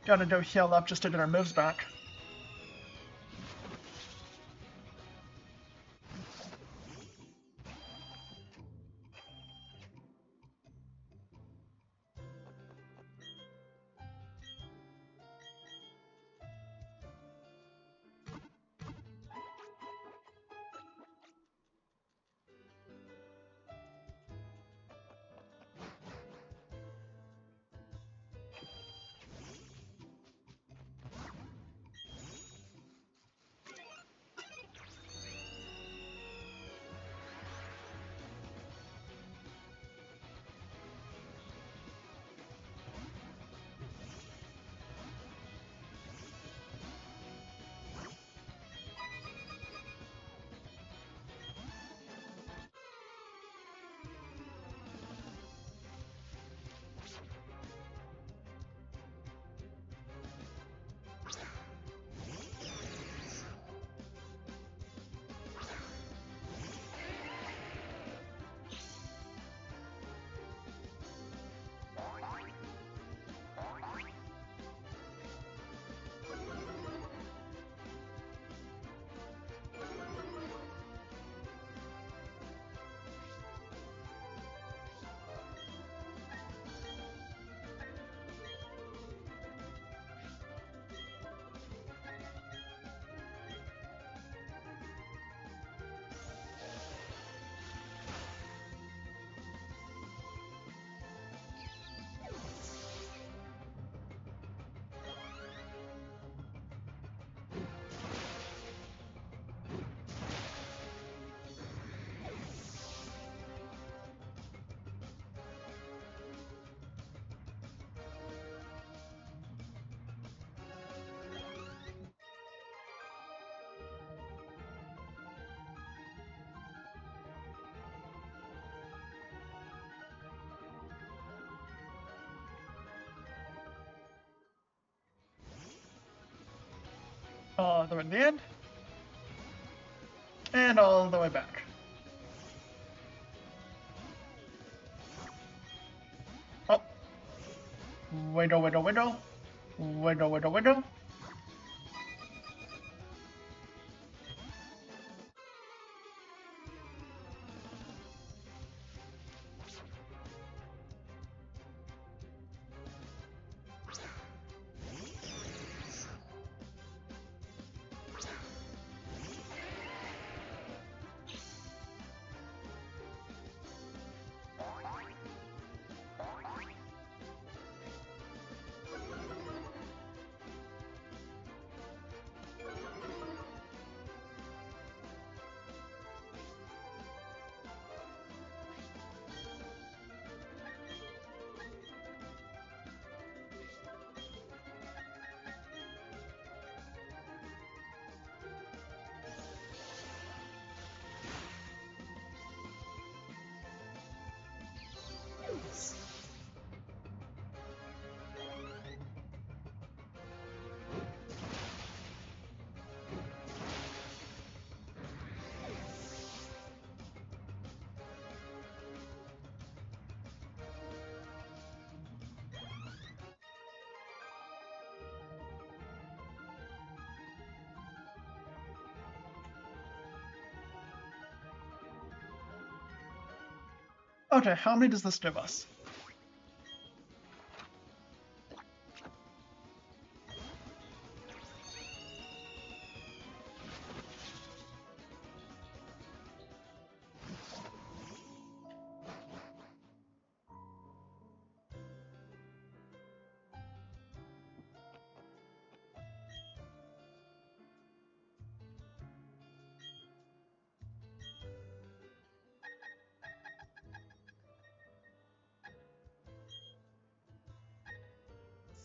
Gotta go heal up just to get our moves back. All the way to the end, and all the way back. Oh, wiggle, wiggle, wiggle, wiggle, wiggle, wiggle. Okay, how many does this give us?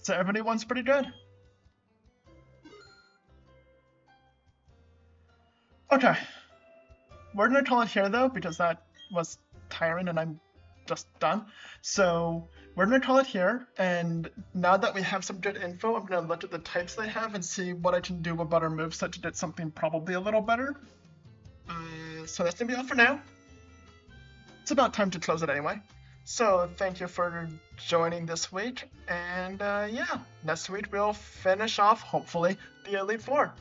So everyone's pretty good. Okay. We're gonna call it here though, because that was tiring and I'm just done. So we're gonna call it here, and now that we have some good info, I'm gonna look at the types they have and see what I can do about our moveset to get something probably a little better. So that's gonna be all for now. It's about time to close it anyway. So thank you for joining this week, and yeah, next week we'll finish off, hopefully, the Elite Four.